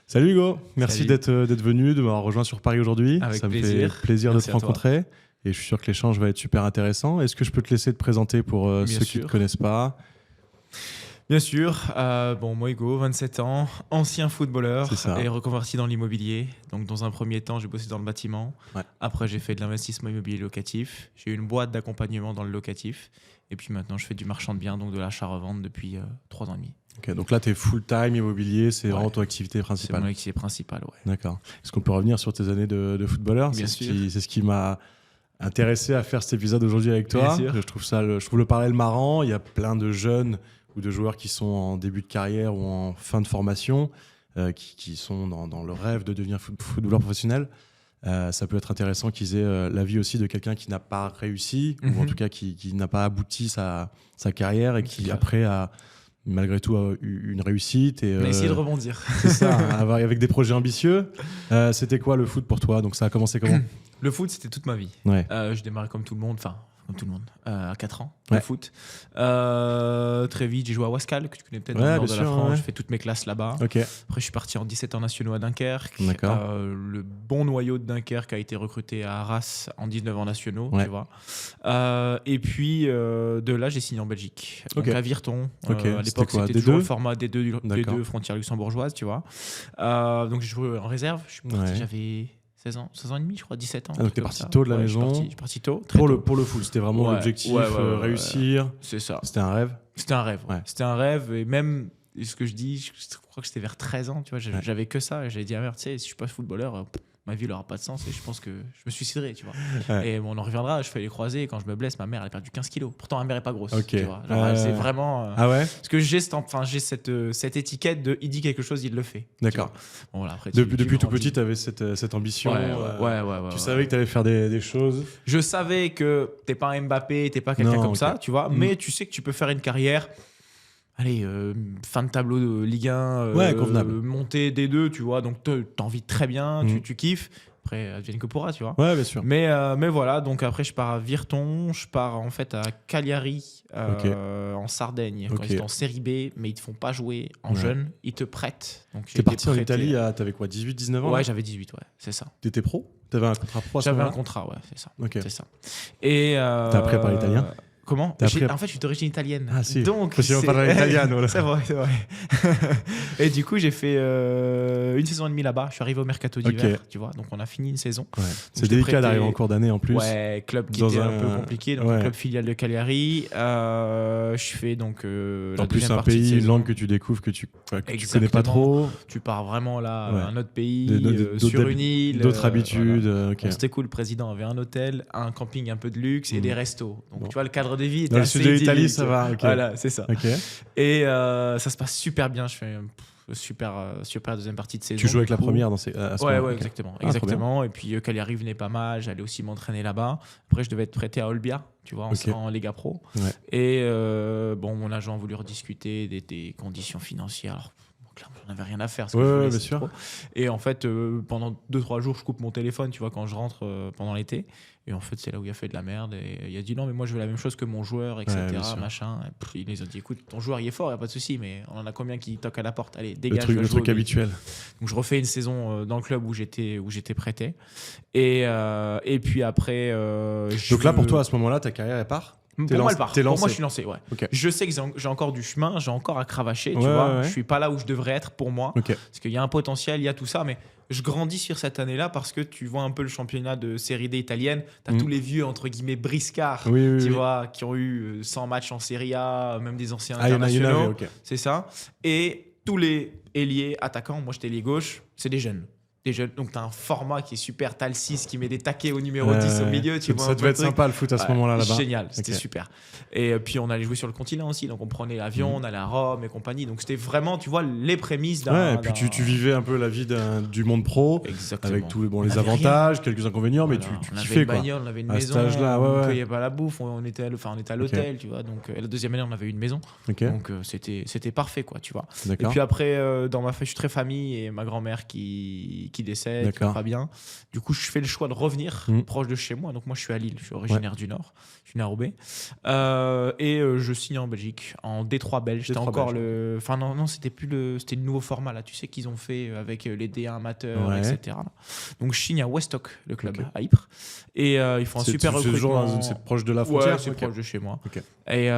Salut Hugo, merci Salut. d'être venu, de m'avoir rejoint sur Paris aujourd'hui. Avec Ça me plaisir. fait plaisir Merci de te à toi. rencontrer et je suis sûr que l'échange va être super intéressant. Est-ce que je peux te laisser te présenter pour Bien ceux qui ne te sûr. connaissent pas? Bien sûr. Moi, Hugo, 27 ans, ancien footballeur C'est ça. et reconverti dans l'immobilier. Donc, dans un premier temps, j'ai bossé dans le bâtiment. Ouais. Après, j'ai fait de l'investissement immobilier locatif. J'ai eu une boîte d'accompagnement dans le locatif. Et puis maintenant, je fais du marchand de biens, donc de l'achat-revente depuis 3 ans et demi. Ok, donc là, tu es full-time immobilier, c'est Ouais. vraiment ton activité C'est principale. mon activité principale, ouais. D'accord. Est-ce qu'on peut revenir sur tes années de footballeur? Bien C'est sûr. c'est ce qui m'a intéressé à faire cet épisode aujourd'hui avec toi. Bien sûr. Je trouve le parallèle marrant. Il y a plein de jeunes ou de joueurs qui sont en début de carrière ou en fin de formation, qui sont dans le rêve de devenir footballeur professionnel. Ça peut être intéressant qu'ils aient l'avis aussi de quelqu'un qui n'a pas réussi, ou en tout cas qui n'a pas abouti sa carrière et C'est qui clair. après a malgré tout eu une réussite. Et, On a essayé de rebondir. c'est ça, avec des projets ambitieux. C'était quoi le foot pour toi? Donc ça a commencé comment? Le foot, c'était toute ma vie. Ouais. Je démarrais comme tout le monde, à 4 ans, Ouais. le foot. Très vite, j'ai joué à Wascal, que tu connais peut-être dans Ouais, le nord bien de la sûr, France. ouais. J'ai fait toutes mes classes là-bas. Ok. Après, je suis parti en 17 ans nationaux à Dunkerque. D'accord. Le bon noyau de Dunkerque a été recruté à Arras en 19 ans nationaux, Ouais. tu vois. Et puis, de là, j'ai signé en Belgique. Donc Ok. à Virton. Ok. À l'époque, C'était quoi, c'était toujours D2? le format D2, D'accord. D2 frontière luxembourgeoise, tu vois. Donc, j'ai joué en réserve. Je suis parti, Ouais. j'avais 16 ans et demi, je crois, 17 ans. Ah, donc un truc t'es comme parti ça. tôt de la Ouais, maison. Je suis parti tôt. Très Pour tôt. le foot, c'était vraiment Ouais. l'objectif, Ouais, réussir. C'est ça. C'était un rêve. C'était un rêve. Ouais. C'était un rêve. Et même ce que je dis, je crois que c'était vers 13 ans, tu vois, Ouais. j'avais que ça. Et j'avais dit, ah merde, tu sais, si je suis pas footballeur, ma vie n'aura pas de sens et je pense que je me suiciderai, tu vois. Ouais. Et bon, on en reviendra, je fais les croisés et quand je me blesse, ma mère, elle a perdu 15 kilos. Pourtant, ma mère est pas grosse, Ok. tu vois. Genre, c'est vraiment... Ah ouais? Parce que j'ai cette étiquette de il dit quelque chose, il le fait. tu D'accord. vois. Bon, voilà, après, Depuis tout grandis. petit, tu avais cette ambition. Ouais. Tu savais que tu allais faire des choses. Je savais que t'es pas un Mbappé, t'es pas quelqu'un Non, comme ok. ça, tu vois, mais tu sais que tu peux faire une carrière. Allez, fin de tableau de Ligue 1, Ouais, convenable. montée D2, tu vois, donc t'en vis très bien, Mm. tu kiffes. Après, advienne que pourra, tu vois. Ouais, bien sûr. Mais voilà, donc après, je pars à Virton, je pars en fait à Cagliari, en Sardaigne, quand Ok. ils étaient en série B, mais ils te font pas jouer en Ouais. jeune, ils te prêtent. Donc, j'ai T'es été parti en prêté. Italie, t'avais quoi, 18-19 ans? Ouais, là j'avais 18, ouais, c'est ça. T'étais pro? T'avais un contrat pro à ce J'avais un moment-là? contrat, ouais, c'est ça. Ok. C'est ça. Et T'as appris à parler italien? Comment? T'as appris à- En fait, je suis d'origine italienne. Ah, si. Donc, Possiamo parlare italiano, là. c'est vrai, c'est vrai. Et du coup, j'ai fait une saison et demie là-bas. Je suis arrivé au mercato d'hiver, Ok. tu vois. Donc, on a fini une saison. Ouais. C'est j'étais délicat prêté- d'arriver en cours d'année en plus. Ouais, club qui Dans était un un- peu compliqué. Donc, ouais. club filial de Cagliari. Je fais donc la En plus, deuxième un partie de pays, une saison. langue que tu découvres, que tu connais pas Exactement. trop. Tu pars vraiment là, Ouais. un autre pays, D'autres sur une île. D'autres habitudes. voilà. Ok. Bon, c'était cool, le président avait un hôtel, un camping un peu de luxe et des restos. Donc Bon. tu vois, le cadre de vie était Dans le assez sud de l'Italie, idyllique. ça va. Ok. Voilà, c'est ça. Ok. Et ça se passe super bien. Je fais super deuxième partie de saison. Tu joues avec la du coup. première à ce Ouais, moment-là, ok. exactement. Ah, trop exactement. Et puis Cagliari venait pas mal, j'allais aussi m'entraîner là-bas. Après, je devais être prêté à Olbia, tu vois, Ok. en Lega Pro. Ouais. Et mon agent a voulu rediscuter des conditions financières. Alors, clairement, j'en avais rien à faire. parce que Ouais, je ouais, voulais, bien c'est sûr. trop. Et en fait, pendant 2-3 jours, je coupe mon téléphone, tu vois, quand je rentre pendant l'été. Et en fait, c'est là où il a fait de la merde. Et il a dit non, mais moi, je veux la même chose que mon joueur, etc. bien sûr. machin. Et puis, ils nous ont dit écoute, ton joueur, il est fort, il n'y a pas de souci, mais on en a combien qui toquent à la porte? Allez, Le dégage. truc, va le jouer au truc billes. habituel. Donc je refais une saison dans le club où j'étais prêté. Et puis après. Donc là, pour toi, à ce moment-là, ta carrière, elle part? pour t'es moi, lancé- elle part. t'es Pour lancé. moi, je suis lancé. Ouais. Ok. Je sais que j'ai encore du chemin, j'ai encore à cravacher. Tu Ouais, vois, ouais. je suis pas là où je devrais être pour moi. Ok. Parce qu'il y a un potentiel, il y a tout ça, mais je grandis sur cette année-là parce que tu vois un peu le championnat de série D italienne. Tu as tous les vieux, entre guillemets, briscards, Oui, oui, tu oui. vois, qui ont eu 100 matchs en Serie A, même des anciens Ah, il y en a, internationaux. ok. C'est ça. Et tous les ailiers attaquants, moi j'étais ailier gauche, c'est des jeunes. Donc tu as un format qui est super. Tu as le 6 qui met des taquets au numéro 10 au milieu. Tu vois ça un peu devait le être truc. sympa le foot à ce Ouais, moment-là là-bas. Génial, c'était Ok. super. Et puis on allait jouer sur le continent aussi, donc on prenait l'avion, on allait à Rome et compagnie. Donc c'était vraiment, tu vois, les prémices d'un. Ouais, et puis tu vivais un peu la vie du monde pro. Exactement. Avec tous les, On les avait avantages, quelques inconvénients, mais Voilà, tu on avait kiffais une quoi. bagnole, on avait une À maison, cet âge-là, ouais, on ouais. payait pas la bouffe, on était à l'hôtel, tu vois. Donc la deuxième année, on avait une maison, Ok, donc c'était parfait, quoi, tu vois. Et d'accord. puis après, dans ma famille, je suis très famille et ma grand-mère qui qui décède, qui D'accord. va pas bien. Du coup, je fais le choix de revenir proche de chez moi. Donc moi, je suis à Lille, je suis originaire du Nord, je suis né à Roubaix. Je signe en Belgique, en D3 belge. C'était D3 encore belge, le... Enfin non, c'était plus le... C'était le nouveau format, là. Tu sais qu'ils ont fait avec les D1 amateurs, Ouais. etc. là. Donc je signe à Westhock, le club, Ok. à Ypres. Et ils font un super C'est toujours recrutement. c'est proche de la frontière. Ouais, c'est Ok. proche de chez moi. Ok. Et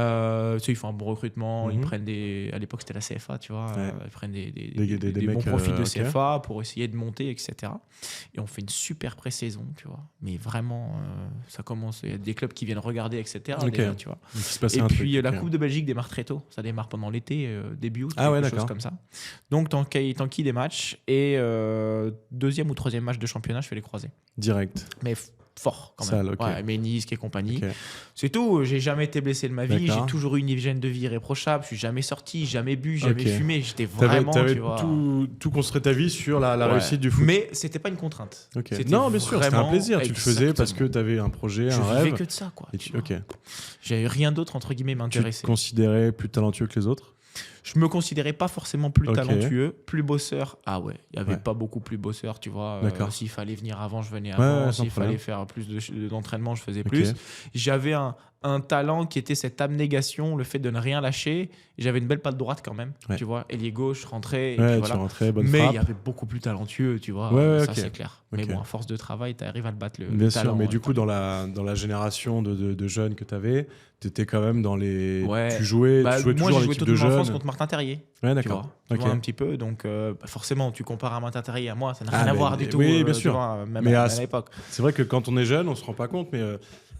tu sais, ils font un bon recrutement. Ils Mhm. prennent des... À l'époque, c'était la CFA, tu vois. Ouais. Ils prennent des Des bons mecs, profils de ok. CFA pour essayer de monter, etc. Et on fait une super pré-saison, tu vois. Mais vraiment, ça commence. Il y a des clubs qui viennent regarder, etc. Ok. déjà, tu vois. Donc, il se passait Et un puis truc. la ok. Coupe de Belgique démarre très tôt. Ça démarre pendant l'été, début août, Ah ouais, quelque chose d'accord. comme ça. Donc t'enquilles des matchs. Et deuxième ou troisième match de championnat, je fais les croisés. Direct. Mais fort quand même. Sale, ok. Ouais, Ménisque et compagnie. Ok. C'est tout. J'ai jamais été blessé de ma vie. D'accord. J'ai toujours eu une hygiène de vie irréprochable. Je suis jamais sorti, jamais bu, jamais Ok. fumé. J'étais vraiment, T'avais tu vois. tout construit ta vie sur la Ouais. réussite du foot. Mais c'était pas une contrainte. Ok. C'était Non, bien sûr, c'était un vraiment- plaisir. Tu le faisais parce que Exactement. tu avais un projet, Je un vivais rêve. que de ça, quoi. Et tu vois. ok. J'avais rien d'autre entre guillemets Tu te m'intéresser. considérais plus talentueux que les autres? Je me considérais pas forcément plus Ok. talentueux, plus bosseur. Ah ouais, il y avait Ouais. pas beaucoup plus bosseur, tu vois. D'accord. S'il fallait venir avant, je venais Ouais, avant. ouais, sans S'il problème. fallait faire plus d'entraînement, je faisais Ok. plus. J'avais un talent qui était cette abnégation, le fait de ne rien lâcher. J'avais une belle patte droite quand même, Ouais. tu vois. Ailier gauche, rentrais. Et Ouais, puis tu voilà. rentrais, bonne Mais frappe. il y avait beaucoup plus talentueux, tu vois. Ouais, ouais, ça, ok. c'est clair. Mais Ok. bon, à force de travail, tu arrives à le battre le Bien sûr, talent. mais du coup, dans la génération de jeunes que tu avais, tu étais quand même dans les. Ouais. Tu jouais Bah, toujours moi, dans j'ai joué l'équipe toute de mon enfance jeunes. contre Martin Terrier. Ouais, Tu d'accord. vois, tu Ok. vois un petit peu. Donc, forcément, tu compares à Martin Terrier à moi, ça n'a Ah, rien à mais- voir du tout. oui, bien tu sûr. vois, même Mais à à l'époque. C'est vrai que quand on est jeune, on se rend pas compte, mais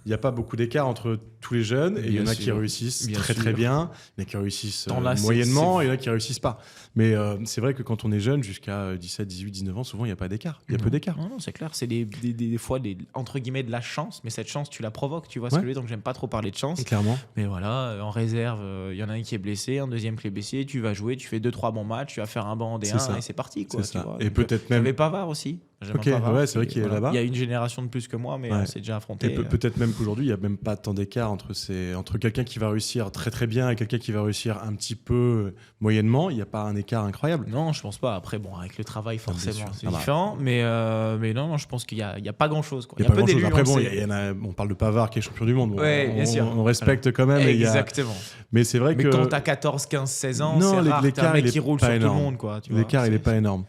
il n'y a pas beaucoup d'écart entre tous les jeunes. Et il y en Bien a qui sûr. réussissent Bien très très sûr. bien, il y en a qui réussissent T'en as, moyennement, c'est- et il y en a qui réussissent pas. Mais c'est vrai que quand on est jeune, jusqu'à 17, 18, 19 ans, souvent il n'y a pas d'écart. Il y a peu d'écart. Non, c'est clair. C'est des fois, entre guillemets, de la chance. Mais cette chance, tu la provoques. Tu vois ce Ouais. que je veux dire. Donc, j'aime pas trop parler de chance. Clairement. Mais voilà, en réserve, il y en a un qui est blessé, un deuxième qui est blessé. Tu vas jouer, tu fais 2-3 bons matchs, tu vas faire un banc en C'est D1 ça. et c'est parti. Quoi, C'est tu ça. vois. Et Donc, peut-être même. j'avais Pavard aussi. J'aime Ok, Pavard, ouais, c'est vrai qu'il est là-bas. Il y a une génération de plus que moi, mais Ouais. on s'est déjà affronté. Et peut-être même qu'aujourd'hui, il n'y a même pas tant d'écart entre quelqu'un qui va réussir très très bien et quelqu'un qui va réussir un petit peu moyennement. Il n'y a pas un écart incroyable. Non, je pense pas. Après, bon, avec le travail, bien forcément, sûr. c'est Ah bah. différent. Mais non, je pense qu'il y a pas grand-chose. Quoi. Il Il n'y y a a pas peu grand-chose. d'élus. Après, bon, on il sait. y en a, on parle de Pavard qui est champion du monde. Bon, Ouais, bien sûr. On respecte quand même. Exactement. Mais c'est vrai Mais que quand t'as 14, 15, 16 ans, Non, c'est rare. T'as l'écart, un mec il est qui roule pas sur tout énorme. le monde. Quoi, tu vois. l'écart, il n'est pas énorme.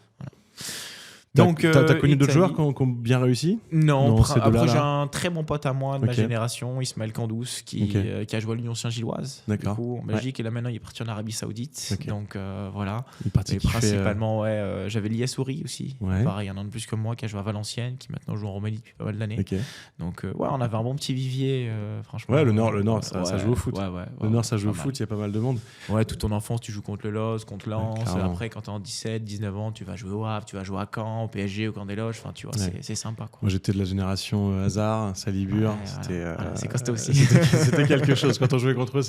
Donc, t'as connu d'autres Italie. joueurs qui ont bien réussi? Non, Non, ces deux-là, après là. j'ai un très bon pote à moi de ma Ok. génération, Ismaël Candous, qui a joué à l'Union Saint-Gilloise, D'accord. du coup, en Belgique, et là maintenant il est parti en Arabie Saoudite. Ok. Donc voilà. Il est parti Et kiffer, principalement, j'avais Lies Houri aussi. Ouais. Pareil, un an de plus que moi, qui a joué à Valenciennes, qui maintenant joue en Roumanie depuis pas mal d'années. Ok. Donc on avait un bon petit vivier, franchement. Ouais, le Nord, ça joue au foot. Ouais, Le Nord, ça joue au pas mal. foot, il y a pas mal de monde. Ouais, toute ton enfance, tu joues contre le LOS, contre Lens. clairement. Après, quand t'es en 17, 19 ans, tu vas jouer au Havre, tu vas jouer à Caen, au PSG, au Camp des Loges. Enfin, tu vois, Ouais. c'est sympa. Quoi. Moi, j'étais de la génération Hazard, Salibur. Ouais, C'était, voilà, c'est costaud aussi. C'était quelque chose. Quand on jouait contre eux,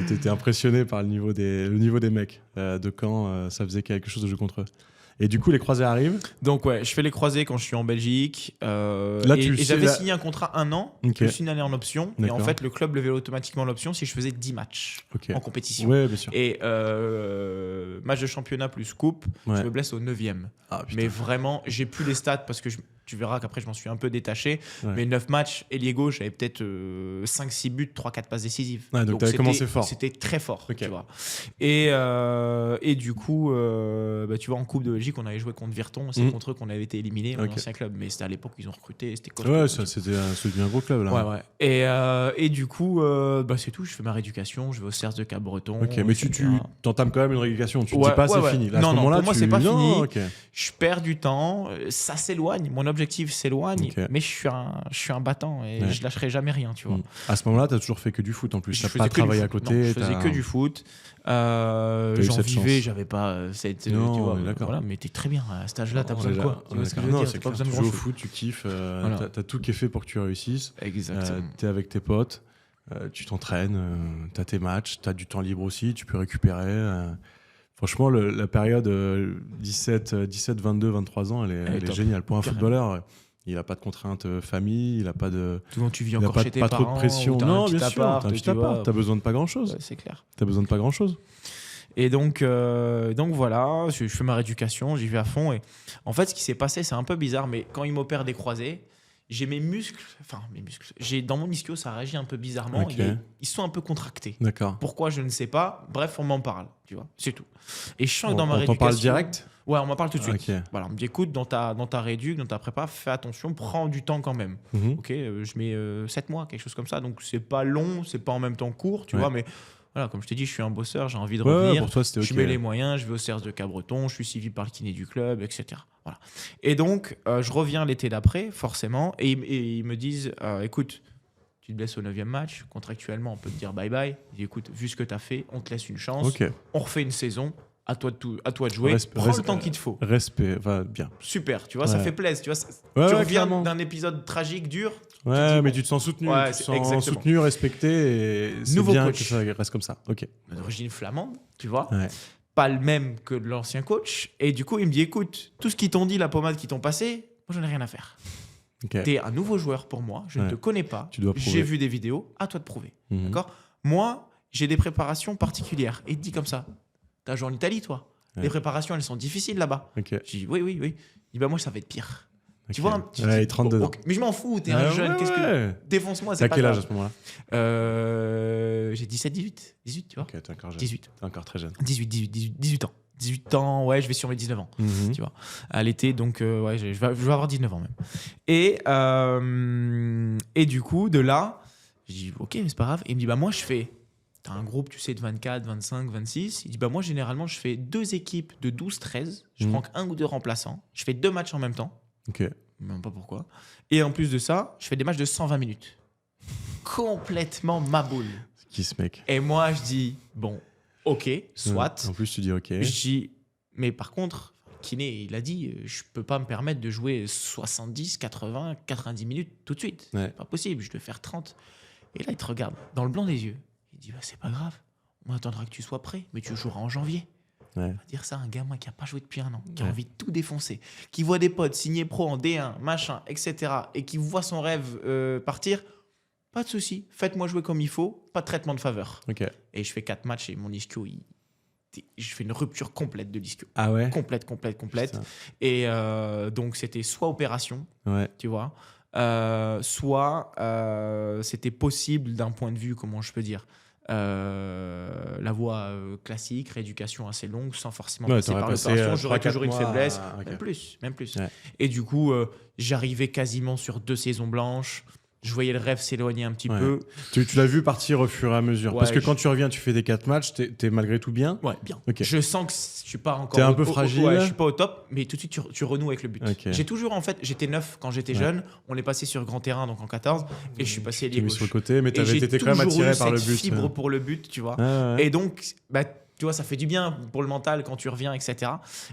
t'étais impressionné par le niveau des mecs de Caen. Ça faisait quelque chose de jouer contre eux. Et du coup, les croisés arrivent. Donc ouais, je fais les croisés quand je suis en Belgique. Là, et tu sais, j'avais là- signé un contrat 1 an, Ok. plus une année en option. Et en D'accord. fait, le club levait automatiquement l'option si je faisais 10 matchs Ok. en compétition. Ouais, bien sûr. Et match de championnat plus coupe, Ouais. je me blesse au 9e. Ah, putain. Mais vraiment, j'ai plus les stats parce que tu verras qu'après, je m'en suis un peu détaché. Ouais. Mais 9 matchs, ailier gauche, j'avais peut-être 5-6 buts, 3-4 passes décisives. Ouais, donc t'avais c'était- commencé fort. C'était très fort, Ok. tu vois. Et du coup, tu vois, en Coupe de Belgique, on avait joué contre Virton. C'est contre eux qu'on avait été éliminé, mon Ok. ancien club. Mais c'était à l'époque où ils ont recruté. C'était costaud. Ouais, ça, c'était un gros club là. Ouais, ouais. Et du coup, c'est tout. Je fais ma rééducation. Je vais au CERS de Cap-Breton. Ok, mais tu etc. t'entames quand même une rééducation. Tu te Ouais, dis pas ouais, c'est ouais. fini. Là, à Non, ce non, moment-là, pour moi, tu- c'est pas non, fini. ok. Je perds du temps, ça s'éloigne, mon objectif s'éloigne, Ok. mais je suis un battant et Ouais. je lâcherai jamais rien, tu vois. À ce moment-là, t'as toujours fait que du foot en plus. Je T'as faisais pas que du travaillé à foot. côté. Non, je faisais t'as- que du foot. eu J'en cette vivais, chance. j'avais pas cette. Non, tu vois, on est d'accord. Voilà, mais t'es très bien à cet âge-là, t'as On besoin est de là- quoi on Tu vois est ce que je d'accord. veux Non, dire c'est T'as pas clair. besoin de Tu joues au grand-chose. foot, tu kiffes. Voilà. T'as tout qui est fait pour que tu réussisses. Exactement. T'es avec tes potes, tu t'entraînes, t'as tes matchs, t'as du temps libre aussi, tu peux récupérer. Franchement, la période 17, 22, 23 ans, elle est top. géniale. Pour un Carrément. footballeur, il n'a pas de contraintes famille, il n'a pas de, Souvent, tu vis il a encore pas, chez tes pas trop parents. de pression. ou t'as Non, un bien petit sûr, t'as un appart, petit tu vois. appart, t'as besoin de pas grand-chose. Ouais, c'est clair. T'as besoin de pas grand-chose. Et donc voilà, je fais ma rééducation, j'y vais à fond. Et en fait, ce qui s'est passé, c'est un peu bizarre, mais quand ils m'opèrent des croisés, j'ai mes muscles, dans mon ischio, ça réagit un peu bizarrement. Ok. Ils sont un peu contractés. D'accord. Pourquoi, je ne sais pas. Bref, on m'en parle, tu vois, c'est tout. Et je sens que dans ma On rééducation... t'en parle direct? Ouais, on m'en parle tout de suite. Ok. Voilà, on me dit, écoute, dans ta rééduc, dans ta prépa, fais attention, prends du temps quand même. Mhm. Ok, je mets 7 mois, quelque chose comme ça. Donc, c'est pas long, c'est pas en même temps court, tu Ouais. vois, mais voilà, comme je t'ai dit, je suis un bosseur, j'ai envie de Ouais, revenir. pour toi, c'était ok. Je mets les moyens, je vais au CERS de Cabreton, je suis suivi par le kiné du club, etc. Voilà. Et donc, je reviens l'été d'après, forcément, et ils me disent, écoute, tu te blesses au 9e match, contractuellement, on peut te dire bye-bye. Je dis, écoute, vu ce que tu as fait, on te laisse une chance, Ok. on refait une saison, à toi de jouer, prends le temps qu'il te faut. Respect, bien. Super, tu vois, ça Ouais. fait plaisir. Tu vois, Ouais, tu ouais, reviens clairement. d'un épisode tragique, dur. Ouais, dis, mais bon. tu te sens soutenu. Ouais, tu te c'est sens exactement. soutenu, respecté, et c'est Nouveau bien coach. que ça reste comme ça. Ok. D'origine flamande, tu vois. Ouais. Pas le même que l'ancien coach. Et du coup, il me dit, écoute, tout ce qu'ils t'ont dit, la pommade qu'ils t'ont passé, moi, j'en ai rien à faire. Ok. T'es un nouveau joueur pour moi, je ne Ouais. te connais pas. Tu dois prouver. J'ai vu des vidéos, à toi de prouver. Mhm. D'accord. Moi, j'ai des préparations particulières. Et il te dit comme ça, t'as joué en Italie, toi. Ouais. Les préparations, elles sont difficiles là-bas. Ok. Je dis, oui. Il dit, bah moi, ça va être pire. Ok. Tu vois, Ouais, 32 ans. ok, mais je m'en fous, t'es un jeune, qu'est-ce que... Ouais. Défonce-moi, c'est T'as pas quel grave. âge à ce moment-là? J'ai 17, 18, tu vois. Ok, t'es encore jeune. 18. T'es encore très jeune. 18 ans. 18 ans, ouais, je vais sur mes 19 ans. Mhm. Tu vois, à l'été, donc ouais, je vais avoir 19 ans même. Et du coup, de là, je dis, ok, mais c'est pas grave. Et il me dit, bah moi, je fais, t'as un groupe, tu sais, de 24, 25, 26. Il dit, bah moi, généralement, je fais 2 équipes de 12, 13. Je prends qu'un ou 2 remplaçants. Je fais 2 matchs en même temps. Ok. Même pas pourquoi. Et en plus de ça, je fais des matchs de 120 minutes. Complètement ma boule. C'est qui ce mec? Et moi, je dis, bon, ok, soit. En plus, tu dis ok. Je dis, mais par contre, kiné, il a dit, je peux pas me permettre de jouer 70, 80, 90 minutes tout de suite. Ouais. C'est pas possible, je dois faire 30. Et là, il te regarde dans le blanc des yeux. Il dit, bah, c'est pas grave, on attendra que tu sois prêt, mais tu joueras en janvier. Ouais. On va dire ça à un gamin qui a pas joué depuis un an, qui a Ouais. envie de tout défoncer, qui voit des potes signer pro en D1, machin, etc. et qui voit son rêve partir. Pas de souci, faites-moi jouer comme il faut, pas de traitement de faveur. Ok. Et je fais 4 matchs et mon ischio, je fais une rupture complète de l'ischio. Ah ouais? Complète. Putain. Et donc, c'était soit opération, Ouais. tu vois, soit c'était possible d'un point de vue, comment je peux dire, la voie classique, rééducation assez longue, sans forcément Ouais, passer t'aurais par passé, l'opération. J'aurais 3-4 toujours une mois faiblesse, à- ok. même plus. Ouais. Et du coup, j'arrivais quasiment sur 2 saisons blanches. Je voyais le rêve s'éloigner un petit Ouais. peu. Tu l'as vu partir au fur et à mesure. Ouais, Parce que quand tu reviens, tu fais des 4 matchs, t'es malgré tout bien. Ouais, bien. Ok. Je sens que je suis pas encore. T'es un peu fragile. Ouais, je suis pas au top, mais tout de suite tu renoues avec le but. Ok. J'ai toujours j'étais neuf quand j'étais Ouais. jeune. On est passé sur grand terrain donc en 14 et je suis passé Tu ailier mis gauche. sur le côté, mais Et t'avais j'ai été quand même toujours attiré eu par le cette but. fibre pour le but, tu vois. Ouais, ouais. Et donc, bah, tu vois, ça fait du bien pour le mental quand tu reviens, etc.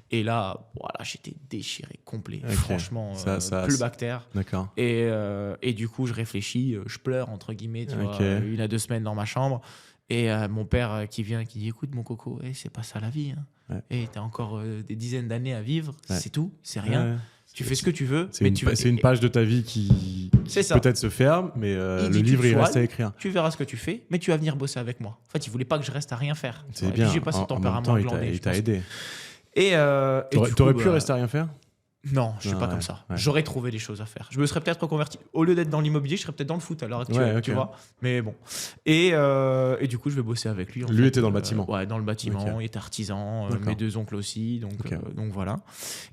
Et là, voilà, j'étais déchiré, complet. Ok. Franchement, Ça- plus bactère. D'accord. Et du coup, je réfléchis, je pleure, entre guillemets, tu vois, Ok. 1 à 2 semaines dans ma chambre. Et mon père qui vient, qui dit, écoute, mon coco, c'est pas ça la vie. Hein. Ouais. Et t'as encore des dizaines d'années à vivre, Ouais. c'est tout, c'est rien. Ouais. Tu fais ce que tu veux. C'est mais une, c'est une page de ta vie qui C'est ça. peut-être se ferme, mais Il le dit, livre, tu il te reste à soignes, écrire. Tu verras ce que tu fais, mais tu vas venir bosser avec moi. En fait, il voulait pas que je reste à rien faire. C'est Et bien. puis j'ai pas ce En même tempérament temps, glandé. il je t'a pense. aidé. Et du T'aurais coup, pu rester à rien faire? Non, je suis Non, pas ouais, comme ça. ouais. J'aurais trouvé des choses à faire. Je me serais peut-être reconverti. Au lieu d'être dans l'immobilier, je serais peut-être dans le foot à l'heure actuelle, Ouais, ok. tu vois. Mais bon. Et du coup, je vais bosser avec lui. Lui était dans le bâtiment. Ouais, dans le bâtiment. Ok. Il était artisan. D'accord. Mes 2 oncles aussi. Donc, Ok. donc voilà.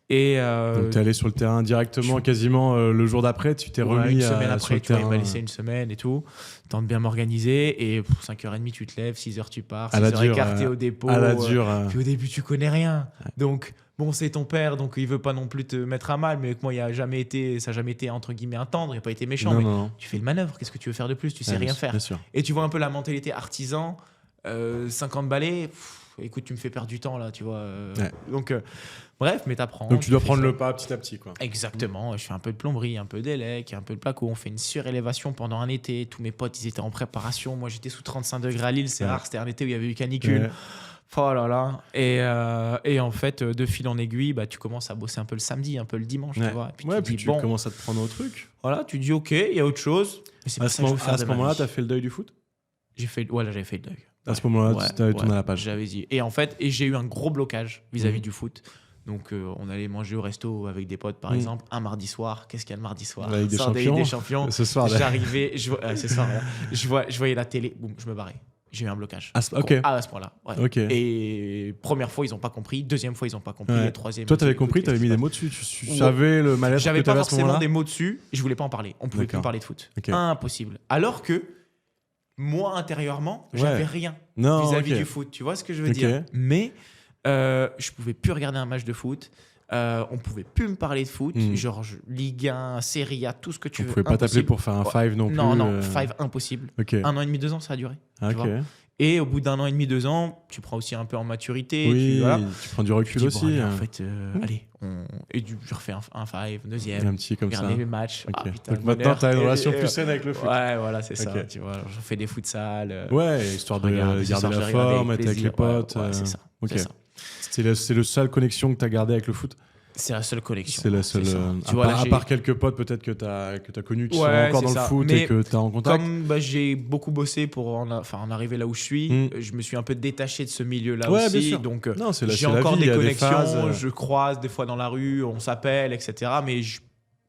Et Donc t'es allé sur le terrain directement, quasiment le jour d'après, tu t'es ouais, remis une semaine sur après, le tu vois, il terrain. m'a laissé une semaine et tout. Temps de bien m'organiser. Et 5h30, tu te lèves. 6h, tu pars. À la 6h15, t'es dure, au dépôt. à la dure. Puis au début, tu connais rien. Donc, bon, c'est ton père, donc il veut pas non plus te mettre à mal, mais que moi, ça a jamais été entre guillemets un tendre, il n'a pas été méchant. Non, mais non. tu fais le manœuvre, qu'est-ce que tu veux faire de plus? Tu sais Ouais, rien bien faire. sûr. Et tu vois un peu la mentalité artisan, 50 balais, écoute, tu me fais perdre du temps là, tu vois. Ouais. Donc, bref, mais t'apprends. Donc tu dois fais prendre ça. le pas petit à petit, quoi. Exactement, je fais un peu de plomberie, un peu d'élec, un peu de placo. On fait une surélévation pendant un été. Tous mes potes, ils étaient en préparation. Moi, j'étais sous 35 degrés à Lille. C'est Ouais. rare, c'était un été où il y avait eu canicule. Ouais. Oh là là. Et en fait, de fil en aiguille, bah, tu commences à bosser un peu le samedi, un peu le dimanche, Ouais. tu vois. Et puis Ouais, tu puis dis, tu bon, commences à te prendre au truc. voilà, tu dis, ok, il y a autre chose. Mais c'est pas ça que je veux faire À de ce ma moment-là, vie. t'as fait le deuil du foot? J'ai fait, ouais, là, j'avais fait le deuil. À ce moment-là, tu avais tourné la page. J'avais dit. Et en fait, j'ai eu un gros blocage vis-à-vis du foot. Donc, on allait manger au resto avec des potes, par exemple, un mardi soir. Qu'est-ce qu'il y a le mardi soir? La Ligue des Champions. Ce soir, j'arrivais, ce soir, je voyais la télé, boum, je me barrais. J'ai eu un blocage. À ce point-là. Ouais. Okay. Et première fois, ils n'ont pas compris. Deuxième fois, ils n'ont pas compris. Et troisième. Toi, tu avais compris, tu avais mis des mots dessus. Tu savais le mal-être que tu avais à ce moment-là. J'avais pas forcément des mots dessus. Je voulais pas en parler. On pouvait plus parler de foot. Impossible. Alors que moi, intérieurement, j'avais rien vis-à-vis du foot. Tu vois ce que je veux dire? Mais je pouvais plus regarder un match de foot. On pouvait plus me parler de foot, genre Ligue 1, Serie A, tout ce que tu veux. On pouvait pas t'appeler pour faire un 5 non plus. Non, 5 impossible. 1 an et demi, 2 ans, ça a duré. Tu vois. Et au bout d'1 an et demi, 2 ans, tu prends aussi un peu en maturité. Oui, tu prends du recul aussi. Bon, allez, en fait, allez, je refais un 5, deuxième. Un petit comme ça. Regarder les matchs. Okay. Putain, donc maintenant, tu as une relation plus saine avec le foot. Ouais, voilà, c'est ça. Tu vois, je fais des futsal. Ouais, histoire de garder la forme, être avec les potes. Ouais, c'est ça. Okay. C'est la seule connexion que tu as gardée avec le foot? C'est la seule connexion. C'est la seule. À part quelques potes peut-être que tu as connus qui sont encore dans le foot et que tu as en contact. Comme j'ai beaucoup bossé pour en arriver là où je suis, je me suis un peu détaché de ce milieu-là aussi. Bien sûr. Donc j'ai encore des connexions, je croise des fois dans la rue, on s'appelle, etc. Mais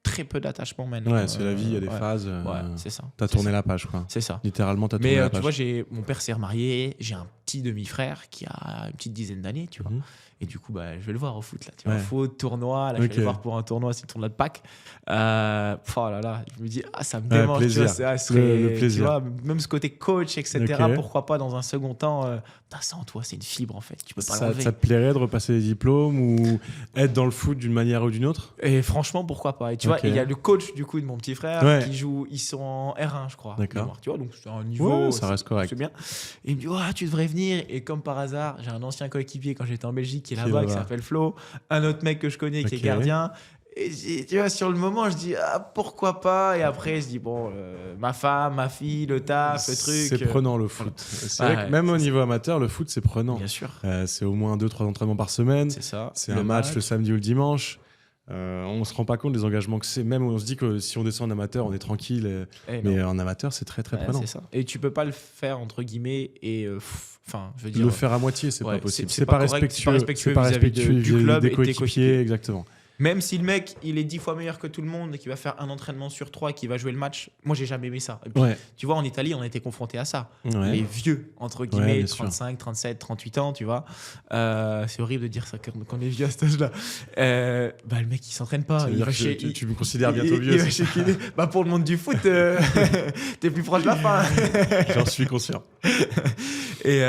très peu d'attachement maintenant. Ouais, c'est la vie, il y a des phases. Ouais, c'est ça. T'as tourné la page, quoi. C'est ça. Littéralement, t'as tourné la page. Mais tu vois, mon père s'est remarié, j'ai un petit demi-frère qui a une petite dizaine d'années, tu vois. Et du coup, je vais le voir au foot, là. Tu vois, foot, tournoi. Là, je vais le voir pour un tournoi, c'est le tournoi de Pâques. Oh là là, je me dis, ça me démange. Plaisir. Tu vois, le plaisir. Tu vois, même ce côté coach, etc. Pourquoi pas dans un second temps ça en toi, c'est une fibre, en fait. Tu peux pas l'enlever. Ça te plairait de repasser les diplômes ou être dans le foot d'une manière ou d'une autre? Et franchement, pourquoi pas? Et tu vois, il y a le coach du coup de mon petit frère qui joue, ils sont en R1, je crois. D'accord. Tu vois, donc c'est un niveau. Ça reste correct. C'est bien. Et il me dit, tu devrais venir. Et comme par hasard, j'ai un ancien coéquipier quand j'étais en Belgique qui est là-bas, qui s'appelle Flo. Un autre mec que je connais qui est gardien. Et tu vois, sur le moment, je dis pourquoi pas. Et après, je dis ma femme, ma fille, le taf, le truc. C'est prenant le foot. C'est vrai que même au niveau amateur, le foot, c'est prenant. Bien sûr. C'est au moins 2-3 entraînements par semaine. C'est ça. C'est un match le samedi ou le dimanche. On se rend pas compte des engagements que c'est. Même on se dit que si on descend en amateur, on est tranquille. Mais en amateur, c'est très très prenant. C'est ça. Et tu peux pas le faire entre guillemets et je veux dire le faire à moitié, c'est pas possible. C'est pas respectueux vis-à-vis du club et des coéquipiers. Exactement. Même si le mec, il est 10 fois meilleur que tout le monde et qu'il va faire un entraînement sur 3 et qu'il va jouer le match, moi, j'ai jamais aimé ça. Et puis, tu vois, en Italie, on a été confronté à ça. Les vieux, entre guillemets, 35, 37, 38 ans, tu vois. C'est horrible de dire ça quand on est vieux à cet âge-là. Le mec, il s'entraîne pas. Tu me considères bientôt vieux. Pour le monde du foot, t'es plus proche de la fin. J'en suis conscient. Et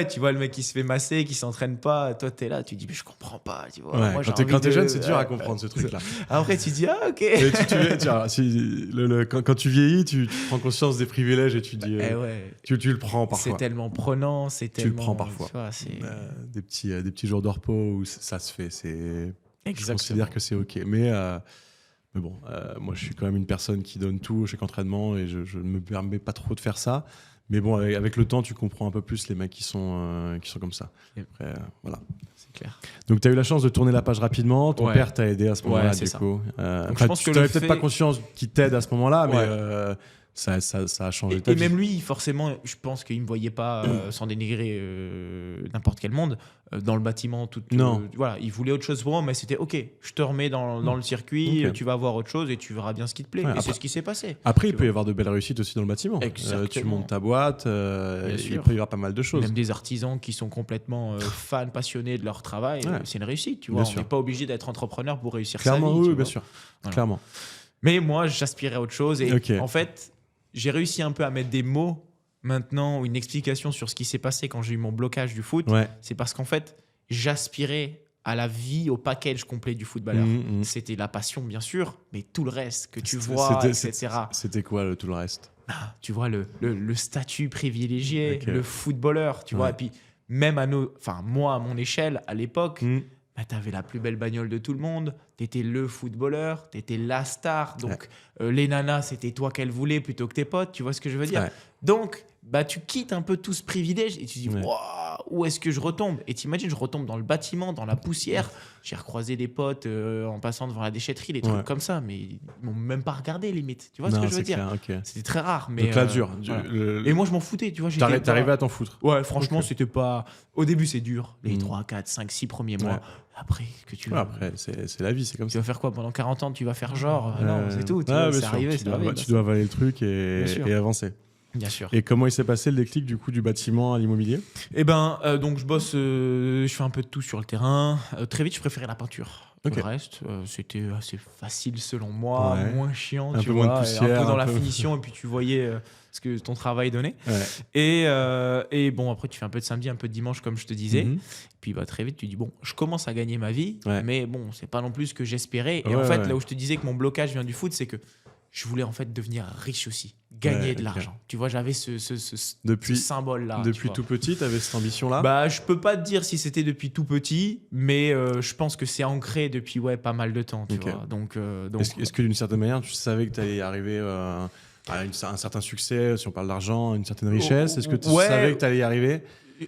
tu vois le mec qui se fait masser, qui s'entraîne pas. Toi, t'es là, tu dis, mais je comprends pas. Tu vois. Moi, quand t'es jeune, c'est dur à comprendre ce truc-là. Après, tu dis, ok. Et quand tu vieillis, tu prends conscience des privilèges et tu dis, tu le prends parfois. C'est tellement prenant, tu le prends parfois. Tu vois, des petits jours de repos où ça se fait. Je considère que c'est ok. Mais bon, moi, je suis quand même une personne qui donne tout chaque entraînement et je ne me permets pas trop de faire ça. Mais bon, avec le temps, tu comprends un peu plus les mecs qui sont comme ça. Après, voilà. C'est clair. Donc, tu as eu la chance de tourner la page rapidement. Ton père t'a aidé à ce moment-là, du coup. Je pense que tu n'avais peut-être pas conscience qu'il t'aide à ce moment-là, mais ça a changé ta vie. Et même lui, forcément, je pense qu'il ne me voyait pas, sans dénigrer n'importe quel monde, dans le bâtiment. Voilà, il voulait autre chose pour moi, mais c'était OK, je te remets dans le circuit, tu vas voir autre chose et tu verras bien ce qui te plaît. Et c'est ce qui s'est passé. Après, il peut y avoir de belles réussites aussi dans le bâtiment. Tu montes ta boîte, il peut y avoir pas mal de choses. Même des artisans qui sont complètement fans, passionnés de leur travail, c'est une réussite. Tu vois, on n'est pas obligé d'être entrepreneur pour réussir sa vie. Oui, bien sûr. Voilà. Clairement. Mais moi, j'aspirais à autre chose. Et en fait, j'ai réussi un peu à mettre des mots maintenant ou une explication sur ce qui s'est passé quand j'ai eu mon blocage du foot. C'est parce qu'en fait, j'aspirais à la vie, au package complet du footballeur. C'était la passion, bien sûr, mais tout le reste que tu vois, etc. C'était quoi tout le reste? Tu vois, le statut privilégié, le footballeur, tu vois. Et puis, même moi, à mon échelle, à l'époque, t'avais la plus belle bagnole de tout le monde, t'étais le footballeur, t'étais la star, donc les nanas, c'était toi qu'elles voulaient plutôt que tes potes, tu vois ce que je veux dire? Donc, bah, tu quittes un peu tout ce privilège et tu dis, Ouais. waouh, où est-ce que je retombe? Et t'imagines, je retombe dans le bâtiment, dans la poussière. J'ai recroisé des potes en passant devant la déchetterie, des trucs Ouais. comme ça, mais ils m'ont même pas regardé, limite. Tu vois ce Non, que je veux c'est dire? clair, ok. C'était très rare. Mais, Donc là, dur. voilà. Et moi, je m'en foutais, tu vois. T'es arrivé à t'en foutre. Ouais, franchement, Ok. c'était pas. Au début, c'est dur, les Mhm. 3, 4, 5, 6 premiers mois. Ouais. Après, que tu Ouais, après, c'est la vie, c'est comme tu ça. vas faire quoi pendant 40 ans? Tu vas faire genre non, c'est tout. Tu Ouais, vois, bien c'est sûr. arrivé, c'est arrivé. Tu dois avaler le truc Bien sûr. et avancer. Bien sûr. Et comment il s'est passé le déclic du coup du bâtiment à l'immobilier? Et ben, donc je bosse, je fais un peu de tout sur le terrain. Très vite, je préférais la peinture. Ok. Le reste, c'était assez facile selon moi, Ouais. moins chiant, Un tu peu moins de vois, et poussière, un peu dans un la peu- finition, et puis tu voyais ce que ton travail donnait. Ouais. Et bon, après, tu fais un peu de samedi, un peu de dimanche, comme je te disais. Mhm. Puis bah, très vite, tu dis, bon, je commence à gagner ma vie, Ouais. mais bon, c'est pas non plus ce que j'espérais. Et Ouais, en fait, ouais. là où je te disais que mon blocage vient du foot, c'est que je voulais en fait devenir riche aussi, gagner Ouais, de ok. l'argent. Tu vois, j'avais ce Depuis, symbole-là. tu depuis vois. tout petit, t'avais cette ambition-là? Bah, je peux pas te dire si c'était depuis tout petit, mais je pense que c'est ancré depuis pas mal de temps, tu Ok. vois. Donc Est-ce que d'une certaine manière, tu savais que tu allais arriver à un certain succès, si on parle d'argent, une certaine richesse? Est-ce que tu Ouais. savais que tu allais y arriver?